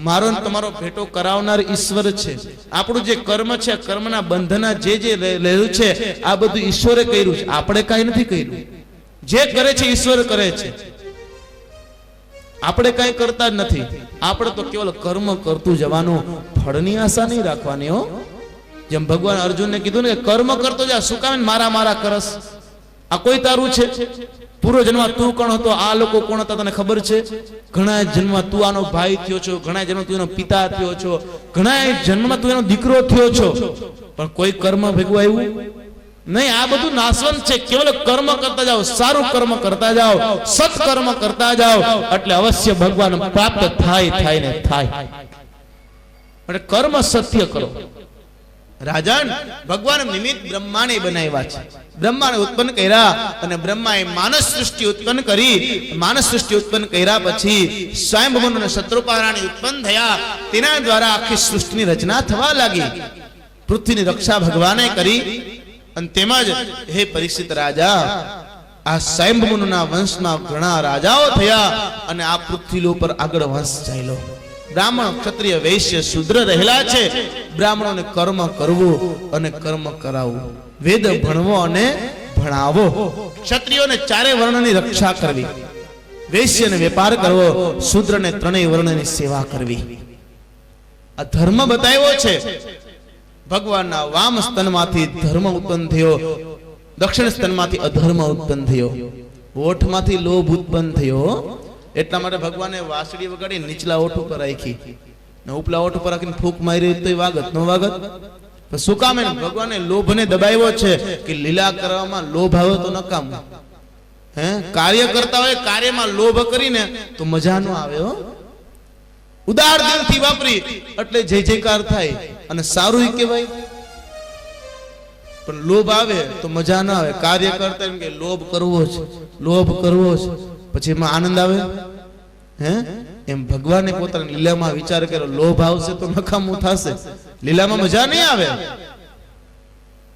મારો ને તમારો ભેટો કરાવનાર ઈશ્વર છે. આપણું જે કર્મ છે, કર્મના બંધના જે રહેલું છે, આ બધું ઈશ્વરે કર્યું છે, આપણે કઈ નથી કર્યું. જે કરે છે ઈશ્વર કરે છે, આપણે કઈ કરતા જ નથી. આપણે તો કેવલ કર્મ કરતું જવાનું, ફળની આશા નહીં રાખવાની. હો, જેમ ભગવાન અર્જુનને કીધું ને, કર્મ કરતો જા, શું કામ મારા કરસ? આ કોઈ તારું છે? પૂર્વ જન્મમાં તું કોણ હતો? આ લોકો કોણ હતા તને ખબર છે? ઘણા જન્મમાં તું આનો ભાઈ થયો છો, ઘણા જન્મ તું એનો પિતા થયો છો, ઘણા જન્મમાં તું એનો દીકરો થયો છો, પણ કોઈ કર્મ ભેગું આવ્યું નહીં. આ બધું નાશવંત છે. કેવલ કર્મ કરતા જાઓ, સારું કર્મ કરતા જાઓ, સત્કર્મ કરતા જાઓ, એટલે અવશ્ય ભગવાન પ્રાપ્ત થાય ને થાય. એટલે કર્મ સત્ય કરો. રાજન, ભગવાન નિમિત્ત બ્રહ્માને બનાવ્યા છે, બ્રહ્માને ઉત્પન્ન કર્યા અને બ્રહ્માએ માનસ સૃષ્ટિ ઉત્પન્ન કરી. માનસ સૃષ્ટિ ઉત્પન્ન કર્યા પછી સ્વયંભૂ અને શત્રુપા રાણી ઉત્પન્ન થયા. તેના દ્વારા આખી સૃષ્ટિની રચના થવા લાગી. પૃથ્વીની રક્ષા ભગવાને કરી. અને તેમજ હે પરીક્ષિત રાજા, આ સ્વયંભૂના વંશમાં ઘણા રાજાઓ થયા અને આ પૃથ્વી ઉપર આગળ વંશ ચાલ્યો. બ્રાહ્મણ, ક્ષત્રિય, વૈશ્ય, શૂદ્ર રહેલા છે. બ્રાહ્મણોને કર્મ કરવું અને કર્મ કરાવવું, વેદ ભણવો અને ભણાવો, ક્ષત્રિયોને ચારે વર્ણની રક્ષા કરવી, વૈશ્યને વેપાર કરવો, શૂદ્રને ત્રણેય વર્ણની સેવા કરવી. આ ધર્મ બતાવ્યો છે. ભગવાનના વામ સ્તનમાંથી ધર્મ ઉત્પન્ન થયો, દક્ષિણ સ્તનમાંથી અધર્મ ઉત્પન્ન થયો, ઓઠમાંથી લોભ ઉત્પન્ન થયો. એટલા માટે ભગવાને વાસળી વગાડી નીચલા ઓઠ ઉપર રાખી ને ઉપલા ઓઠ ઉપર રાખીને ફૂંક મારી તો વાગત નો વાગત. શું કામ? ભગવાને લોભને દબાવ્યો છે કે લીલા કરવામાં લોભ આવે તો નકામ. કાર્ય કરતા હોય કાર્યમાં લોભ કરીને તો મજા ન આવે. ઉદાર દિલથી વાપરી એટલે જય જયકાર થાય અને સારું કહેવાય. પણ લોભ આવે તો મજા ના આવે. કાર્ય કરતા એમ કે લોભ કરવો છે, લોભ કરવો છે, પછી એમાં આનંદ આવે. એમ ભગવાને પોતાની લીલામાં વિચાર કર્યો, લોભ આવશે તો નકામું થશે, લીલામાં મજા નહીં આવે.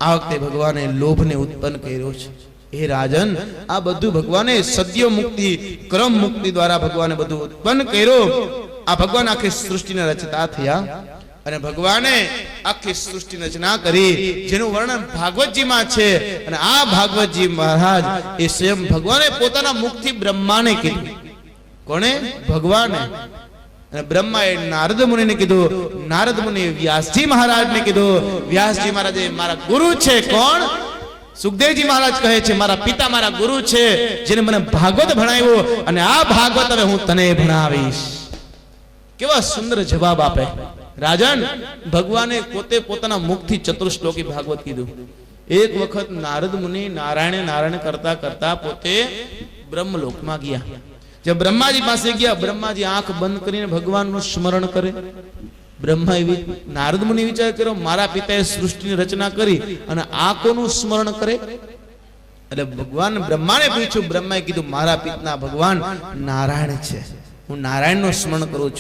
આ વખતે ભગવાને લોભને ઉત્પન્ન કર્યો છે. હે રાજન, આ બધું ભગવાને સદ્ય મુક્તિ, ક્રમ મુક્તિ દ્વારા ભગવાને બધું ઉત્પન્ન કર્યું. આ ભગવાન આખી સૃષ્ટિને રચતા થયા અને ભગવાને આખી સૃષ્ટિની રચના કરી, જેનું વર્ણન ભાગવતજીમાં છે. અને આ ભાગવતજી મહારાજ એ સ્વયં ભગવાને પોતાના મુખથી બ્રહ્માને કીધું. કોણે? ભગવાને. અને બ્રહ્માએ નારદ મુનિને કીધું, નારદ મુનિ વ્યાસજી મહારાજને કીધું. વ્યાસજી મહારાજે મારા ગુરુ છે. કોણ? સુખદેવજી મહારાજ કહે છે મારા પિતા મારા ગુરુ છે, જેને મને ભાગવત ભણાવ્યો અને આ ભાગવત હવે હું તને ભણાવીશ. કેવા સુંદર જવાબ આપે. રાજન, ભગવાને પોતે પોતાના મુખથી ચતુર્શ્લોકી ભાગવત કીધું. એક વખત નારદ મુનિ નારાયણ કરતા કરતા પોતે બ્રહ્મલોકમાં ગયા. જब બ્રહ્માજી પાસે ગયા, બ્રહ્માજી આંખ બંધ કરીને ભગવાનનું સ્મરણ કરે. બ્રહ્મા નારદ મુનિ વિચાર કર્યો, મારા પિતાએ સૃષ્ટિની રચના કરી અને આ કોનું સ્મરણ કરે? એટલે ભગવાન બ્રહ્માને પૂછ્યું. બ્રહ્માએ કીધું, મારા પિતા ભગવાન નારાયણ છે, હું નારાયણનું સ્મરણ કરું છું.